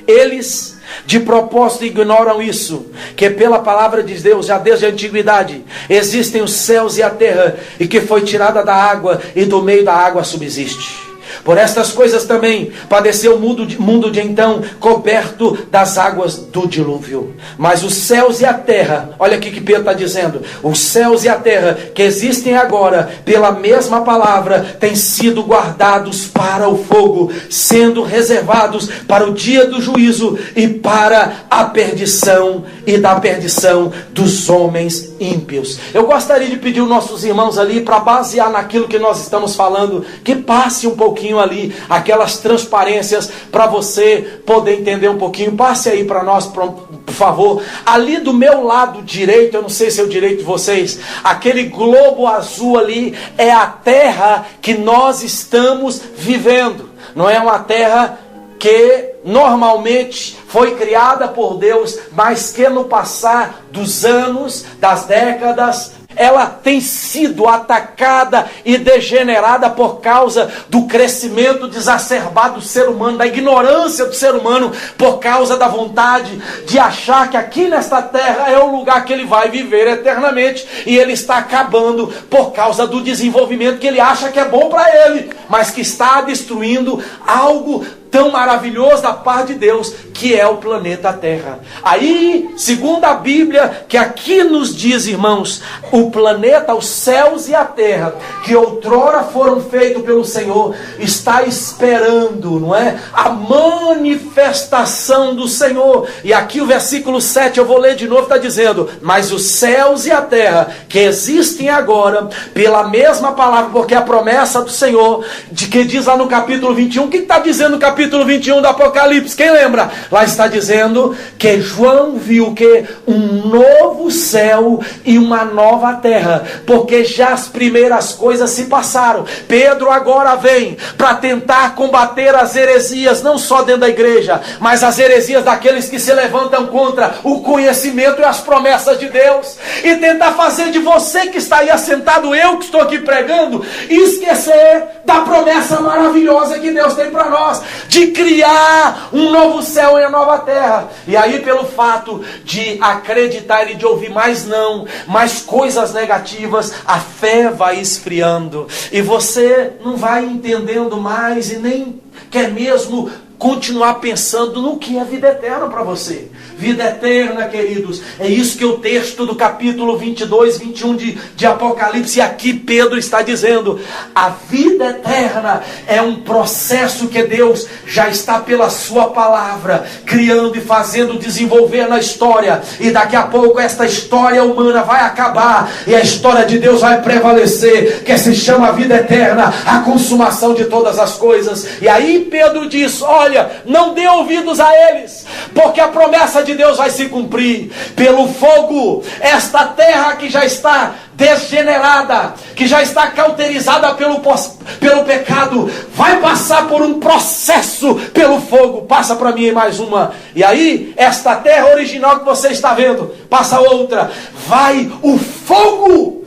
Speaker 3: Eles de propósito ignoram isso, que pela palavra de Deus, já desde a antiguidade, existem os céus e a terra, e que foi tirada da água, e do meio da água subsiste. Por estas coisas também padeceu o mundo de então, coberto das águas do dilúvio. Mas os céus e a terra, olha aqui que Pedro está dizendo: os céus e a terra que existem agora, pela mesma palavra, têm sido guardados para o fogo, sendo reservados para o dia do juízo e para a perdição e da perdição dos homens ímpios. Eu gostaria de pedir aos nossos irmãos ali, para basear naquilo que nós estamos falando, que passe um pouquinho pouquinho ali, aquelas transparências, para você poder entender um pouquinho. Passe aí para nós, por favor. Ali do meu lado direito, eu não sei se é o direito de vocês, aquele globo azul ali é a terra que nós estamos vivendo. Não é uma terra que normalmente foi criada por Deus, mas que no passar dos anos, das décadas, ela tem sido atacada e degenerada por causa do crescimento desacerbado do ser humano, da ignorância do ser humano, por causa da vontade de achar que aqui nesta terra é o lugar que ele vai viver eternamente, e ele está acabando por causa do desenvolvimento que ele acha que é bom para ele, mas que está destruindo algo tão maravilhoso da parte de Deus, que é o planeta Terra. Aí, segundo a Bíblia, que aqui nos diz, irmãos, o planeta, os céus e a terra, que outrora foram feitos pelo Senhor, está esperando, não é? A manifestação do Senhor. E aqui o versículo 7, eu vou ler de novo, está dizendo: mas os céus e a terra, que existem agora, pela mesma palavra, porque a promessa do Senhor, de que diz lá no capítulo 21, o que está dizendo no capítulo 21 do Apocalipse? Quem lembra? Lá está dizendo que João viu que um novo céu e uma nova terra, porque já as primeiras coisas se passaram. Pedro agora vem para tentar combater as heresias, não só dentro da igreja, mas as heresias daqueles que se levantam contra o conhecimento e as promessas de Deus, e tentar fazer de você que está aí assentado, eu que estou aqui pregando, esquecer da promessa maravilhosa que Deus tem para nós, de criar um novo céu e uma nova terra. E aí, pelo fato de acreditar e de ouvir mais coisas negativas, a fé vai esfriando, e você não vai entendendo mais, e nem quer mesmo continuar pensando no que é vida eterna para você. Vida eterna, queridos, é isso que o texto do capítulo 22, 21 de Apocalipse, aqui Pedro está dizendo. A vida eterna é um processo que Deus já está pela sua palavra criando e fazendo desenvolver na história, e daqui a pouco esta história humana vai acabar e a história de Deus vai prevalecer, que se chama a vida eterna, a consumação de todas as coisas. E aí Pedro diz: olha, não dê ouvidos a eles, porque a promessa de Deus vai se cumprir. Pelo fogo, esta terra que já está degenerada, que já está cauterizada pelo pecado, vai passar por um processo pelo fogo. Passa para mim mais uma. E aí, esta terra original que você está vendo, passa outra. Vai o fogo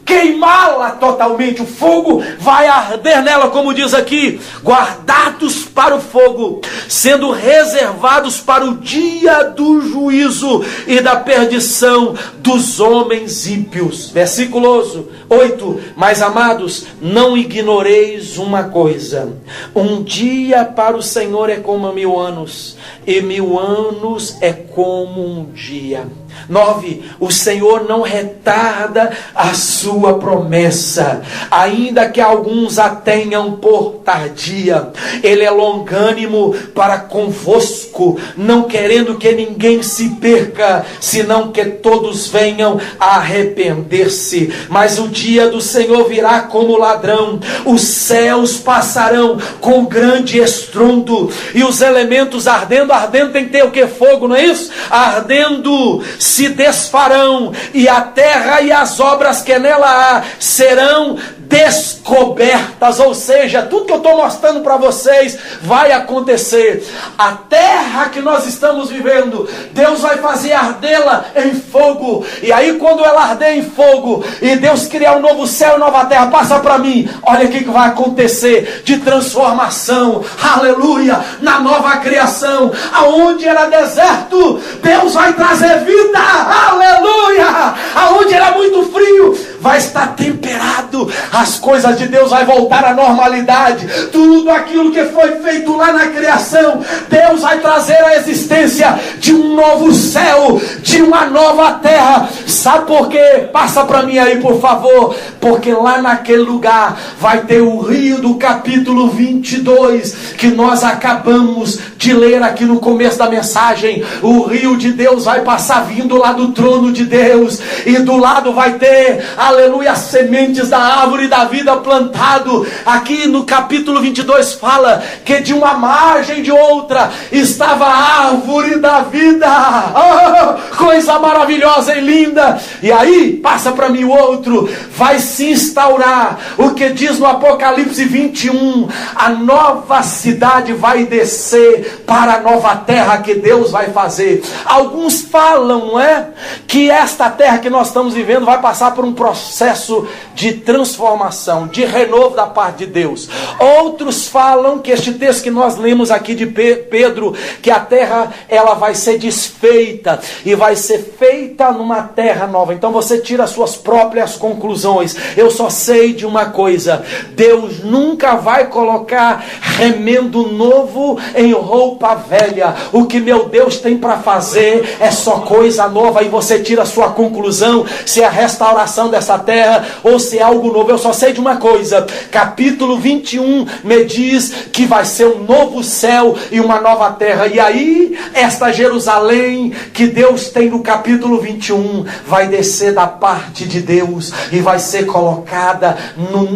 Speaker 3: queimá-la totalmente. O fogo vai arder nela, como diz aqui, guardados para o fogo, sendo reservados para o dia do juízo e da perdição dos homens ímpios. Versículo 8. Mas, amados, não ignoreis uma coisa: um dia para o Senhor é como 1000 anos, e 1000 anos é como um dia. 9. O Senhor não retarda a sua promessa, ainda que alguns a tenham por tardia. Ele é longânimo para convosco, não querendo que ninguém se perca, senão que todos venham a arrepender-se. Mas o dia do Senhor virá como ladrão. Os céus passarão com grande estrondo, e os elementos ardendo tem que ter o que? Fogo, não é isso? Ardendo se desfarão, e a terra e as obras que nela há serão descobertas. Ou seja, tudo que eu estou mostrando para vocês vai acontecer. A terra que nós estamos vivendo, Deus vai fazer ardê-la em fogo. E aí, quando ela arder em fogo e Deus criar um novo céu e nova terra, passa para mim, olha o que vai acontecer de transformação, aleluia, na nova criação. Aonde era deserto, Deus vai trazer vida, aleluia. Aonde era muito frio, vai estar temperado. As coisas de Deus vai voltar à normalidade. Tudo aquilo que foi feito lá na criação, Deus vai trazer a existência de um novo céu, de uma nova terra. Sabe por quê? Passa para mim aí, por favor. Porque lá naquele lugar vai ter o rio do capítulo 22, que nós acabamos de ler aqui no começo da mensagem. O rio de Deus vai passar vindo lá do trono de Deus, e do lado vai ter, aleluia, as sementes da árvore árvore da vida plantado. Aqui no capítulo 22 fala que de uma margem de outra estava a árvore da vida. Oh, coisa maravilhosa e linda. E aí, passa para mim o outro, vai se instaurar o que diz no Apocalipse 21, a nova cidade vai descer para a nova terra que Deus vai fazer. Alguns falam, não é? Que esta terra que nós estamos vivendo vai passar por um processo de transformação, de renovo da parte de Deus. Outros falam que este texto que nós lemos aqui de Pedro, que a terra ela vai ser desfeita e vai ser feita numa terra nova. Então você tira as suas próprias conclusões. Eu só sei de uma coisa: Deus nunca vai colocar remendo novo em roupa velha. O que meu Deus tem para fazer é só coisa nova, e você tira a sua conclusão se é a restauração dessa terra ou se é algo novo. Eu só sei de uma coisa: capítulo 21 me diz que vai ser um novo céu e uma nova terra. E aí esta Jerusalém que Deus tem no capítulo 21 vai descer da parte de Deus e vai ser colocada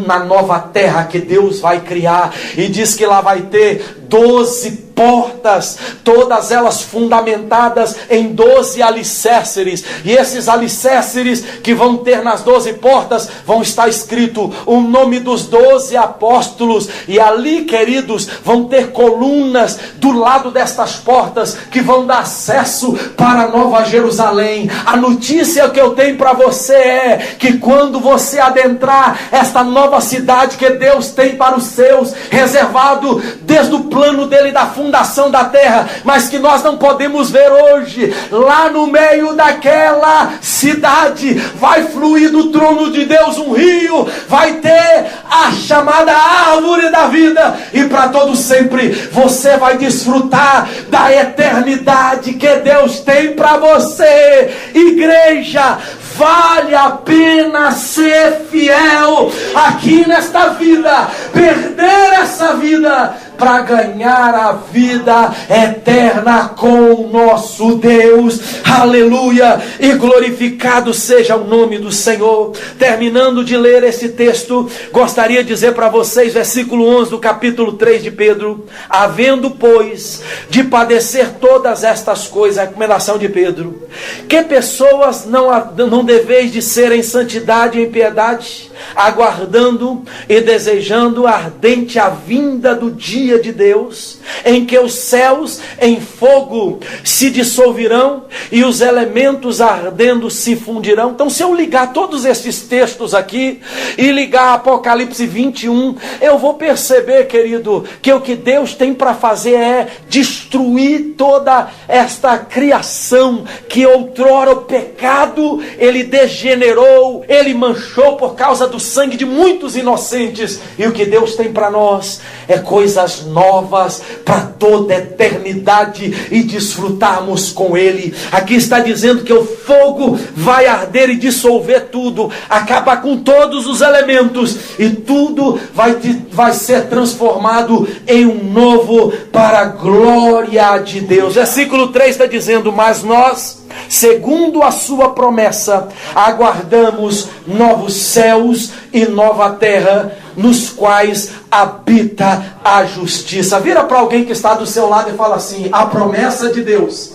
Speaker 3: na nova terra que Deus vai criar. E diz que lá vai ter 12 portas, todas elas fundamentadas em 12 alicerces, e esses alicerces que vão ter nas 12 portas, vão estar escrito o nome dos 12 apóstolos, e ali, queridos, vão ter colunas do lado destas portas, que vão dar acesso para a Nova Jerusalém. A notícia que eu tenho para você é, que quando você adentrar esta nova cidade que Deus tem para os seus, reservado desde o plano dele da fundação da terra, mas que nós não podemos ver hoje, lá no meio daquela cidade vai fluir do trono de Deus um rio, vai ter a chamada árvore da vida, e para todo sempre você vai desfrutar da eternidade que Deus tem para você. Igreja, vale a pena ser fiel aqui nesta vida, perder essa vida para ganhar a vida eterna com o nosso Deus. Aleluia, e glorificado seja o nome do Senhor. Terminando de ler esse texto, gostaria de dizer para vocês, versículo 11 do capítulo 3 de Pedro: havendo, pois, de padecer todas estas coisas, a recomendação de Pedro, que pessoas não deveis de ser em santidade e em piedade, aguardando e desejando ardente a vinda do dia de Deus, em que os céus em fogo se dissolverão e os elementos ardendo se fundirão. Então, se eu ligar todos esses textos aqui e ligar Apocalipse 21, eu vou perceber, querido, que o que Deus tem para fazer é destruir toda esta criação que outrora o pecado ele degenerou, ele manchou por causa do sangue de muitos inocentes. E o que Deus tem para nós é coisas novas para toda a eternidade, e desfrutarmos com Ele. Aqui está dizendo que o fogo vai arder e dissolver tudo, acabar com todos os elementos, e tudo vai ser transformado em um novo para a glória de Deus. Versículo 3 está dizendo: mas nós, segundo a sua promessa, aguardamos novos céus e nova terra, nos quais habita a justiça. Vira para alguém que está do seu lado e fala assim: a promessa de Deus.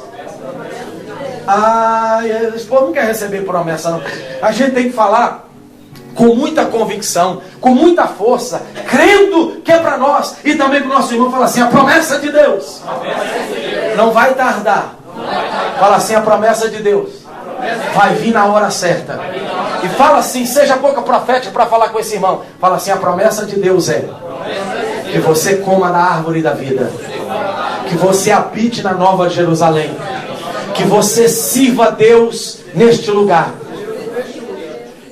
Speaker 3: Esse povo não quer receber promessa, não. A gente tem que falar com muita convicção, com muita força, crendo que é para nós, e também para o nosso irmão. Fala assim: a promessa de Deus não vai tardar. Fala assim: a promessa de Deus vai vir na hora certa. E fala assim, seja boca profética para falar com esse irmão. Fala assim: a promessa de Deus é que você coma da árvore da vida, que você habite na Nova Jerusalém, que você sirva a Deus neste lugar,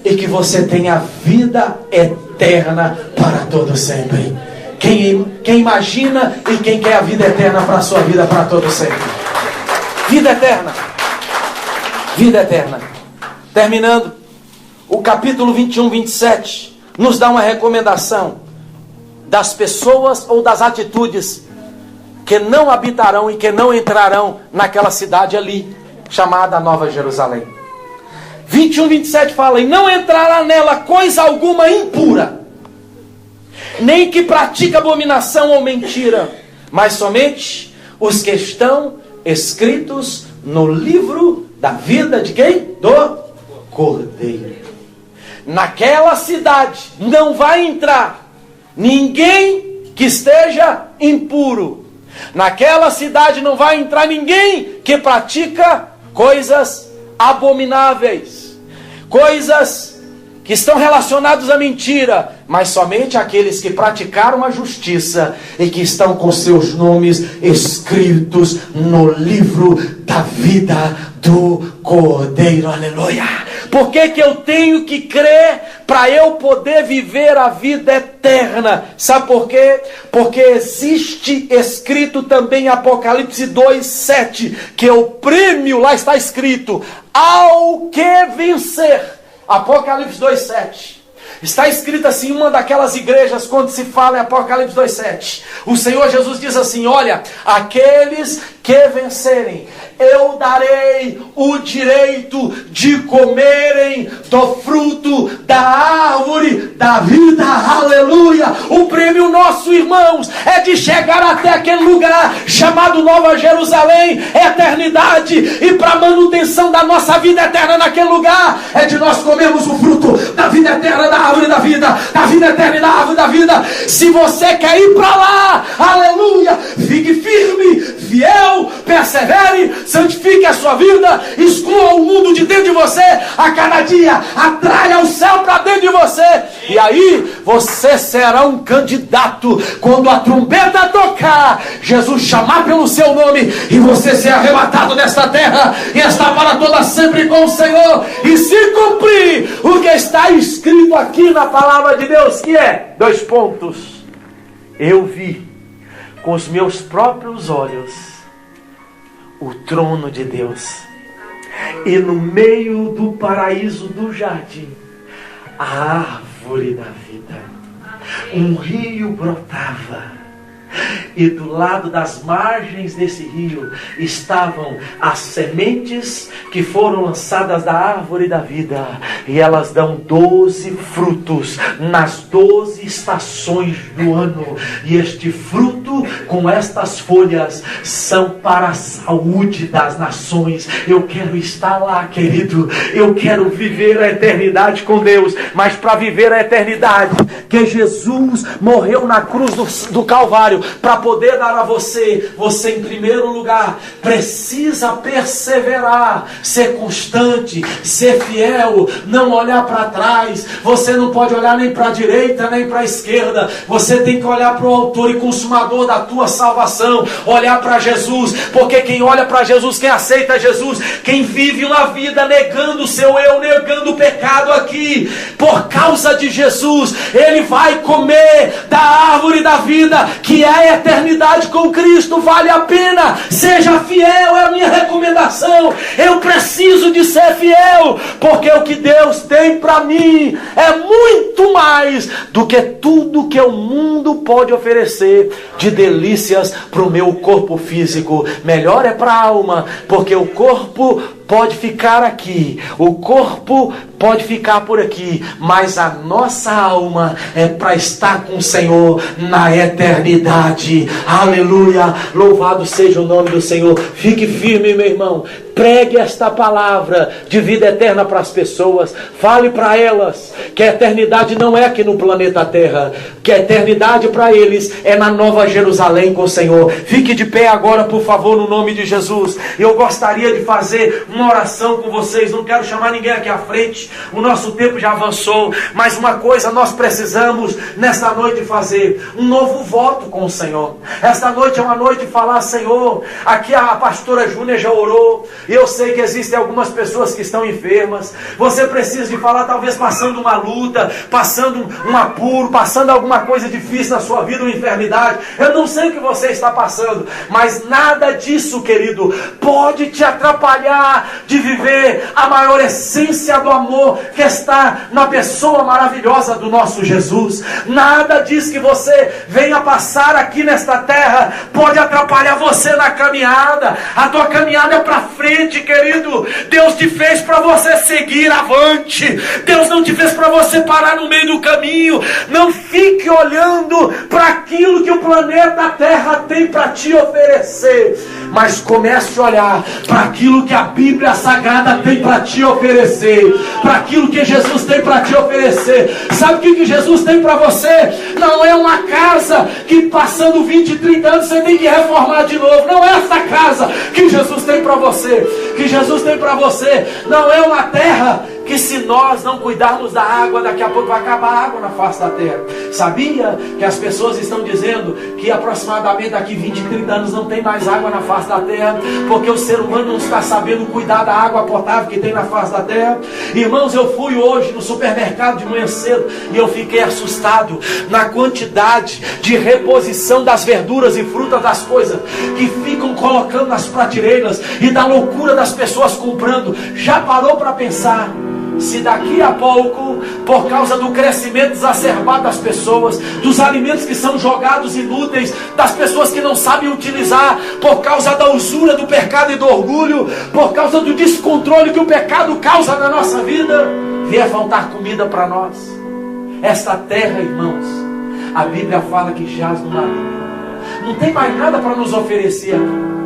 Speaker 3: e que você tenha vida eterna para todo sempre. Quem imagina e quem quer a vida eterna para a sua vida para todo sempre? Vida eterna. Vida eterna. Terminando, o capítulo 21, 27 nos dá uma recomendação das pessoas ou das atitudes que não habitarão e que não entrarão naquela cidade ali, chamada Nova Jerusalém. 21, 27 fala: e não entrará nela coisa alguma impura, nem que pratica abominação ou mentira, mas somente os que estão escritos no livro da vida de quem? Do Cordeiro. Naquela cidade não vai entrar ninguém que esteja impuro. Naquela cidade não vai entrar ninguém que pratica coisas abomináveis, coisas que estão relacionadas à mentira, mas somente aqueles que praticaram a justiça e que estão com seus nomes escritos no livro da vida do Cordeiro. Aleluia! Por que eu tenho que crer para eu poder viver a vida eterna? Sabe por quê? Porque existe escrito também em Apocalipse 2:7, que o prêmio, lá está escrito, ao que vencer. Apocalipse 2:7. Está escrito assim em uma daquelas igrejas, quando se fala em Apocalipse 2:7. O Senhor Jesus diz assim: olha, aqueles que vencerem, eu darei o direito de comerem do fruto da árvore da vida. Aleluia! O prêmio nosso, irmãos, é de chegar até aquele lugar chamado Nova Jerusalém, eternidade, e para a manutenção da nossa vida eterna naquele lugar, é de nós comermos o fruto da vida eterna, da árvore da vida eterna e da árvore da vida. Se você quer ir para lá, aleluia, fique firme, fiel, persevere, santifique a sua vida, exclua o mundo de dentro de você, a cada dia atraia o céu para dentro de você, e aí você será um candidato. Quando a trombeta tocar, Jesus chamar pelo seu nome, e você ser arrebatado desta terra e estar para toda sempre com o Senhor, e se cumprir o que está escrito aqui na palavra de Deus, que é, 2 pontos, eu vi com os meus próprios olhos o trono de Deus, e no meio do paraíso do jardim, a árvore da vida. Um rio brotava, e do lado das margens desse rio estavam as sementes que foram lançadas da árvore da vida, e elas dão 12 frutos nas 12 estações do ano, e este fruto com estas folhas são para a saúde das nações. Eu quero estar lá, querido, eu quero viver a eternidade com Deus, mas para viver a eternidade que Jesus morreu na cruz do Calvário, para poder dar a você em primeiro lugar, precisa perseverar, ser constante, ser fiel, não olhar para trás. Você não pode olhar nem para a direita, nem para a esquerda. Você tem que olhar para o autor e consumador da tua salvação, olhar para Jesus, porque quem olha para Jesus, quem aceita Jesus, quem vive uma vida negando o seu eu, negando o pecado aqui, por causa de Jesus, ele vai comer da árvore da vida, que é a eternidade com Cristo. Vale a pena, seja fiel, é a minha recomendação. Eu preciso de ser fiel, porque o que Deus tem para mim é muito mais do que tudo que o mundo pode oferecer de delícias para o meu corpo físico. Melhor é para a alma, porque o corpo pode ficar aqui, o corpo pode ficar por aqui, mas a nossa alma é para estar com o Senhor na eternidade. Aleluia, louvado seja o nome do Senhor. Fique firme, meu irmão, pregue esta palavra de vida eterna para as pessoas, fale para elas que a eternidade não é aqui no planeta Terra, que a eternidade para eles é na Nova Jerusalém com o Senhor. Fique de pé agora, por favor, no nome de Jesus. Eu gostaria de fazer uma oração com vocês, não quero chamar ninguém aqui à frente, o nosso tempo já avançou, mas uma coisa nós precisamos nesta noite fazer, um novo voto com o Senhor. Esta noite é uma noite de falar: Senhor, aqui a pastora Júnia já orou, e eu sei que existem algumas pessoas que estão enfermas. Você precisa de falar, talvez passando uma luta, passando um apuro, passando alguma coisa difícil na sua vida, uma enfermidade. Eu não sei o que você está passando, mas nada disso, querido, pode te atrapalhar de viver a maior essência do amor que está na pessoa maravilhosa do nosso Jesus. Nada disso que você venha passar aqui nesta terra pode atrapalhar você na caminhada. A tua caminhada é para frente, frente, querido. Deus te fez para você seguir avante. Deus não te fez para você parar no meio do caminho. Não fique olhando para aquilo que o planeta Terra tem para te oferecer, mas comece a olhar para aquilo que a Bíblia Sagrada tem para te oferecer, para aquilo que Jesus tem para te oferecer. Sabe o que Jesus tem para você? Não é uma casa que passando 20, 30 anos você tem que reformar de novo. Não é essa casa que Jesus tem para você. Que Jesus tem para você não é uma terra que, se nós não cuidarmos da água, daqui a pouco vai acabar a água na face da terra. Sabia que as pessoas estão dizendo que aproximadamente daqui 20, 30 anos não tem mais água na face da terra, porque o ser humano não está sabendo cuidar da água potável que tem na face da terra? Irmãos, eu fui hoje no supermercado de manhã cedo e eu fiquei assustado na quantidade de reposição das verduras e frutas, das coisas que ficam colocando nas prateleiras, e da loucura das pessoas comprando. Já parou para pensar se daqui a pouco, por causa do crescimento exacerbado das pessoas, dos alimentos que são jogados inúteis, das pessoas que não sabem utilizar, por causa da usura do pecado e do orgulho, por causa do descontrole que o pecado causa na nossa vida, vier faltar comida para nós? Esta terra, irmãos, a Bíblia fala que jaz no maligno. Não tem mais nada para nos oferecer aqui.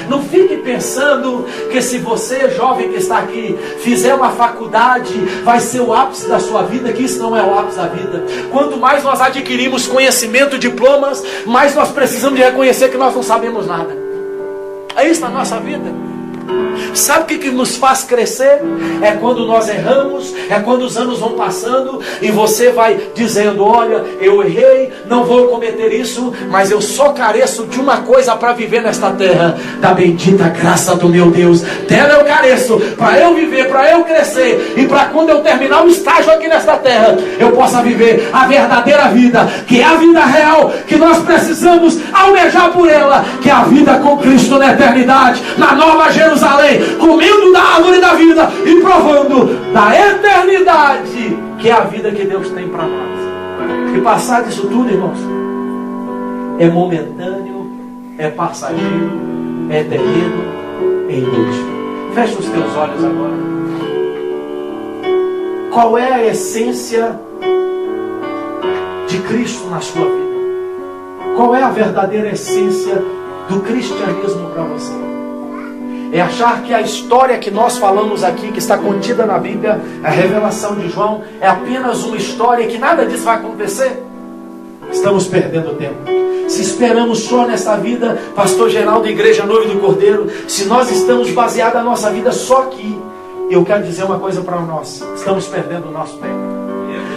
Speaker 3: Não fique pensando que se você, jovem que está aqui, fizer uma faculdade, vai ser o ápice da sua vida, que isso não é o ápice da vida. Quanto mais nós adquirimos conhecimento, diplomas, mais nós precisamos de reconhecer que nós não sabemos nada. É isso na nossa vida. Sabe o que nos faz crescer? É quando nós erramos, é quando os anos vão passando e você vai dizendo: olha, eu errei, não vou cometer isso, mas eu só careço de uma coisa para viver nesta terra, da bendita graça do meu Deus. Dela eu careço para eu viver, para eu crescer, e para quando eu terminar o estágio aqui nesta terra, eu possa viver a verdadeira vida, que é a vida real, que nós precisamos almejar por ela, que é a vida com Cristo na eternidade, na Nova Jerusalém, comendo da árvore da vida e provando da eternidade, que é a vida que Deus tem para nós. E passar disso tudo, irmãos, é momentâneo, é passageiro, é terreno, é inútil. Feche os teus olhos agora. Qual é a essência de Cristo na sua vida? Qual é a verdadeira essência do cristianismo para você? É achar que a história que nós falamos aqui, que está contida na Bíblia, a revelação de João, é apenas uma história, que nada disso vai acontecer? Estamos perdendo tempo. Se esperamos só nessa vida, pastor Geraldo, Igreja Noiva do Cordeiro, se nós estamos baseados a nossa vida só aqui, eu quero dizer uma coisa para nós: estamos perdendo o nosso tempo.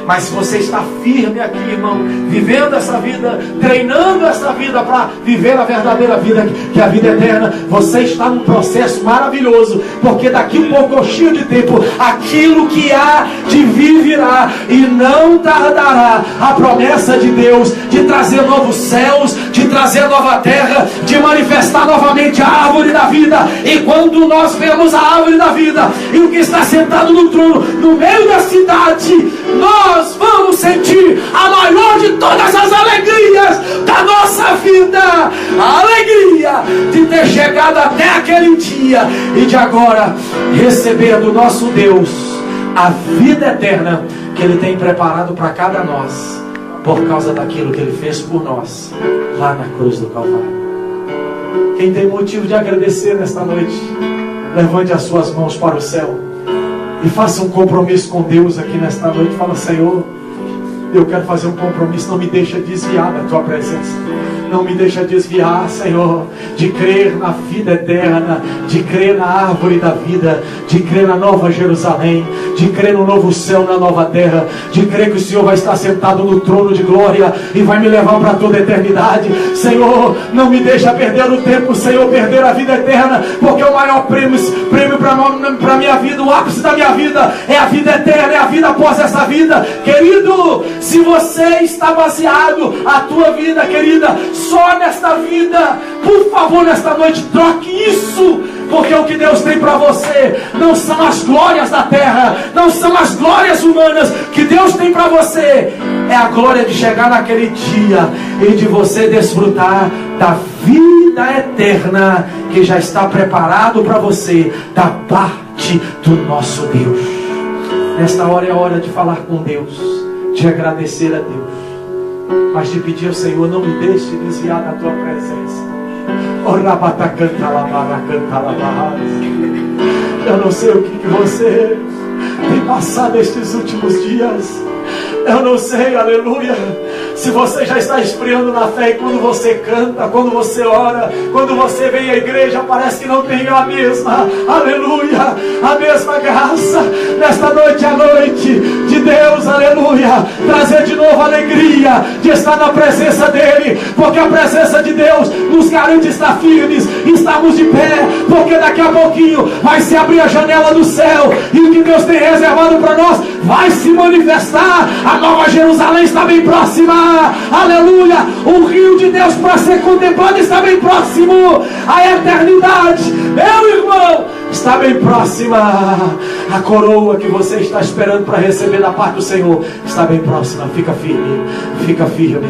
Speaker 3: Mas se você está firme aqui, irmão, vivendo essa vida, treinando essa vida para viver a verdadeira vida, que é a vida eterna, você está num processo maravilhoso, porque daqui um pouco, cheio de tempo, aquilo que há de vir virá, e não tardará a promessa de Deus de trazer novos céus, de trazer nova terra, de manifestar novamente a árvore da vida. E quando nós vemos a árvore da vida e o que está sentado no trono no meio da cidade, nós vamos sentir a maior de todas as alegrias da nossa vida, a alegria de ter chegado até aquele dia e de agora receber do nosso Deus a vida eterna que Ele tem preparado para cada nós, por causa daquilo que Ele fez por nós lá na cruz do Calvário. Quem tem motivo de agradecer nesta noite, levante as suas mãos para o céu e faça um compromisso com Deus aqui nesta noite. Fala: Senhor, eu quero fazer um compromisso, não me deixa desviar da Tua presença. Não me deixa desviar, Senhor, de crer na vida eterna, de crer na árvore da vida, de crer na Nova Jerusalém, de crer no novo céu, na nova terra, de crer que o Senhor vai estar sentado no trono de glória e vai me levar para toda a eternidade. Senhor, não me deixa perder o tempo, Senhor, perder a vida eterna, porque o maior prêmio para a minha vida, o ápice da minha vida, é a vida eterna, é a vida após essa vida. Querido, se você está baseado a tua vida, querida, só nesta vida, por favor, nesta noite, troque isso, porque o que Deus tem para você não são as glórias da terra, não são as glórias humanas. Que Deus tem para você É a glória de chegar naquele dia e de você desfrutar da vida eterna que já está preparado para você da parte do nosso Deus. Nesta hora é a hora de falar com Deus, de agradecer a Deus, mas de pedir ao Senhor: não me deixe desviar da tua presença. Eu não sei o que você tem passado estes últimos dias. Eu não sei, aleluia, se você já está esfriando na fé. E quando você canta, quando você ora, quando você vem à igreja, parece que não tem a mesma, aleluia, a mesma graça. Nesta noite, a noite de Deus, aleluia, trazer de novo a alegria de estar na presença dEle, porque a presença de Deus nos garante estar firmes, estarmos de pé, porque daqui a pouquinho vai se abrir a janela do céu, e o que Deus tem reservado para nós vai se manifestar. A nova Jerusalém está bem próxima, aleluia, o rio de Deus para ser contemplado está bem próximo, a eternidade, meu irmão, está bem próxima. A coroa que você está esperando para receber da parte do Senhor está bem próxima. Fica firme, fica firme.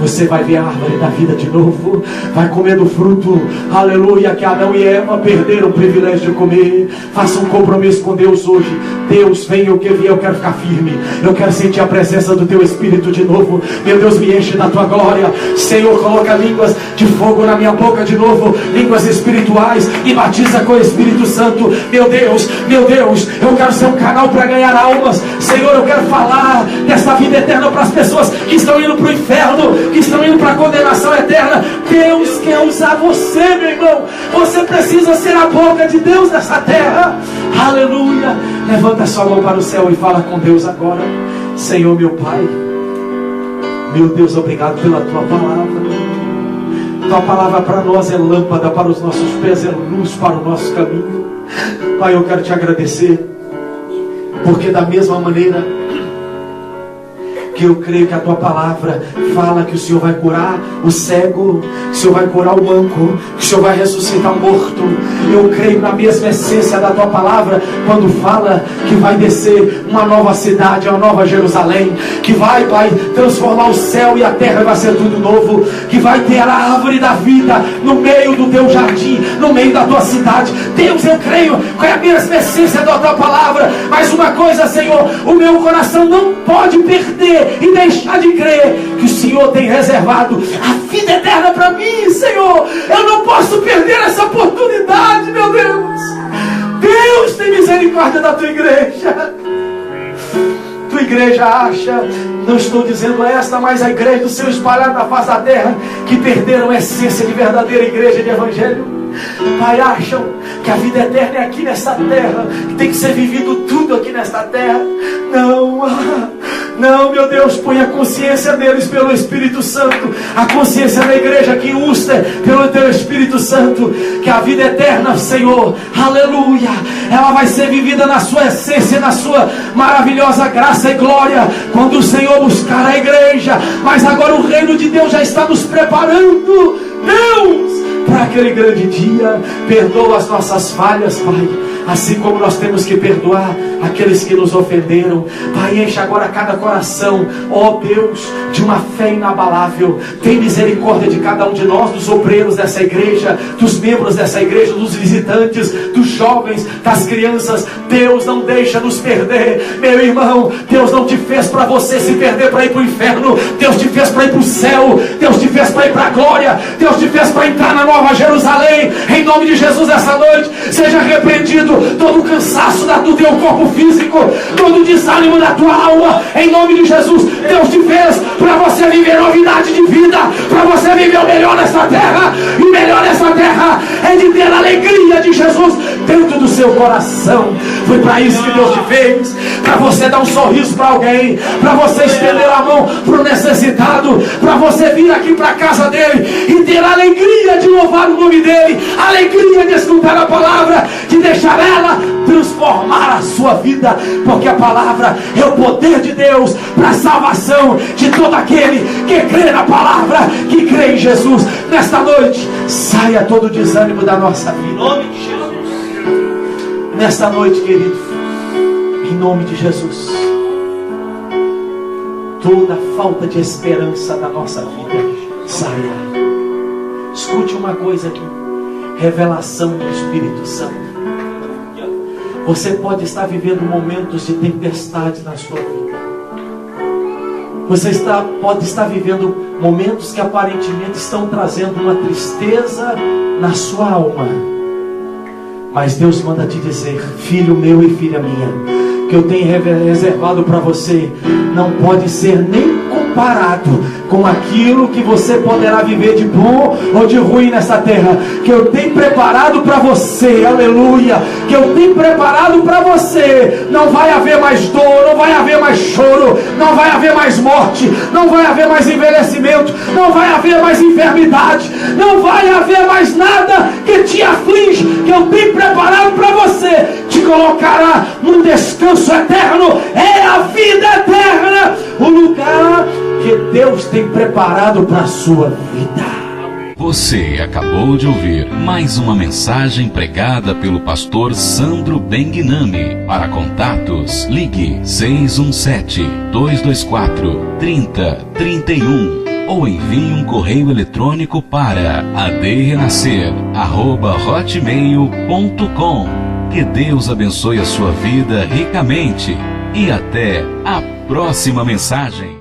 Speaker 3: Você vai ver a árvore da vida de novo, vai comer do fruto, aleluia, que Adão e Eva perderam o privilégio de comer. Faça um compromisso com Deus hoje. Deus, venha o que vier, eu quero ficar firme, eu quero sentir a presença do teu Espírito de novo. Meu Deus, me enche da tua glória. Senhor, coloca línguas de fogo na minha boca de novo, línguas espirituais, e batiza com o Espírito Santo. Meu Deus, eu quero ser um canal para ganhar almas. Senhor, eu quero falar dessa vida eterna para as pessoas que estão indo para o inferno, que estão indo para a condenação eterna. Deus quer usar você, meu irmão. Você precisa ser a boca de Deus nessa terra. Aleluia. Levanta sua mão para o céu e fala com Deus agora. Senhor, meu Pai, meu Deus, obrigado pela tua palavra. Tua palavra para nós é lâmpada para os nossos pés, é luz para o nosso caminho. Pai, eu quero te agradecer, porque da mesma maneira que eu creio que a tua palavra fala que o Senhor vai curar o cego, que o Senhor vai curar o manco, que o Senhor vai ressuscitar o morto, eu creio na mesma essência da tua palavra quando fala que vai descer uma nova cidade, uma nova Jerusalém, que vai, Pai, transformar o céu e a terra e vai ser tudo novo, que vai ter a árvore da vida no meio do teu jardim, no meio da tua cidade. Deus, eu creio que é a mesma essência da tua palavra, mas uma coisa, Senhor, o meu coração não pode perder e deixar de crer que o Senhor tem reservado a vida eterna para mim, Senhor. Eu não posso perder essa oportunidade, meu Deus. Deus, tem misericórdia da tua igreja. Tua igreja acha, não estou dizendo esta, mas a igreja do Senhor espalhada na face da terra, que perderam a essência de verdadeira igreja de evangelho. Pai, acham que a vida eterna é aqui nesta terra, que tem que ser vivido tudo aqui nesta terra. Não, meu Deus, põe a consciência deles pelo Espírito Santo, a consciência da igreja aqui em Uster, pelo teu Espírito Santo, que a vida eterna, Senhor, aleluia, ela vai ser vivida na sua essência, na sua maravilhosa graça e glória, quando o Senhor buscar a igreja. Mas agora o reino de Deus já está nos preparando, Deus, para aquele grande dia. Perdoa as nossas falhas, Pai, assim como nós temos que perdoar aqueles que nos ofenderam. Pai, enche agora cada coração, ó Deus, de uma fé inabalável. Tem misericórdia de cada um de nós, dos obreiros dessa igreja, dos membros dessa igreja, dos visitantes, dos jovens, das crianças. Deus, não deixa nos perder, meu irmão. Deus não te fez para você se perder para ir para o inferno. Deus te fez para ir para o céu. Deus te fez para ir para a glória. Deus te fez para entrar na nova Jerusalém. Em nome de Jesus, essa noite seja repreendido todo o cansaço do teu corpo físico, todo o desânimo da tua alma. Em nome de Jesus, Deus te fez para você viver novidade de vida, para você viver o melhor nessa terra. E o melhor nessa terra é de ter a alegria de Jesus dentro do seu coração. Foi para isso que Deus te fez, para você dar um sorriso para alguém, para você estender a mão para o necessitado, para você vir aqui para a casa dele e ter a alegria de louvar o nome dele, a alegria de escutar a palavra, de deixar ela transformar a sua vida, porque a palavra é o poder de Deus para a salvação de todo aquele que crê na palavra, que crê em Jesus. Nesta noite, saia todo o desânimo da nossa vida, em nome de Jesus. Nesta noite, querido, em nome de Jesus, toda falta de esperança da nossa vida saia. Escute uma coisa aqui, revelação do Espírito Santo. Você pode estar vivendo momentos de tempestade na sua vida. Você pode estar vivendo momentos que aparentemente estão trazendo uma tristeza na sua alma. Mas Deus manda te dizer, filho meu e filha minha, que eu tenho reservado para você não pode ser nem comparado com aquilo que você poderá viver de bom ou de ruim nessa terra. Que eu tenho preparado para você, aleluia, que eu tenho preparado para você. Não vai haver mais dor, não vai haver mais choro, não vai haver mais morte, não vai haver mais envelhecimento, não vai haver mais enfermidade, não vai haver mais nada que te aflige. Que eu tenho preparado para você, te colocará num descanso eterno. É a vida eterna, o lugar que Deus tem preparado para a sua vida.
Speaker 4: Você acabou de ouvir mais uma mensagem pregada pelo pastor Sandro Benguinami. Para contatos, ligue 617-224-3031 ou envie um correio eletrônico para adrenascer@hotmail.com. Que Deus abençoe a sua vida ricamente e até a próxima mensagem.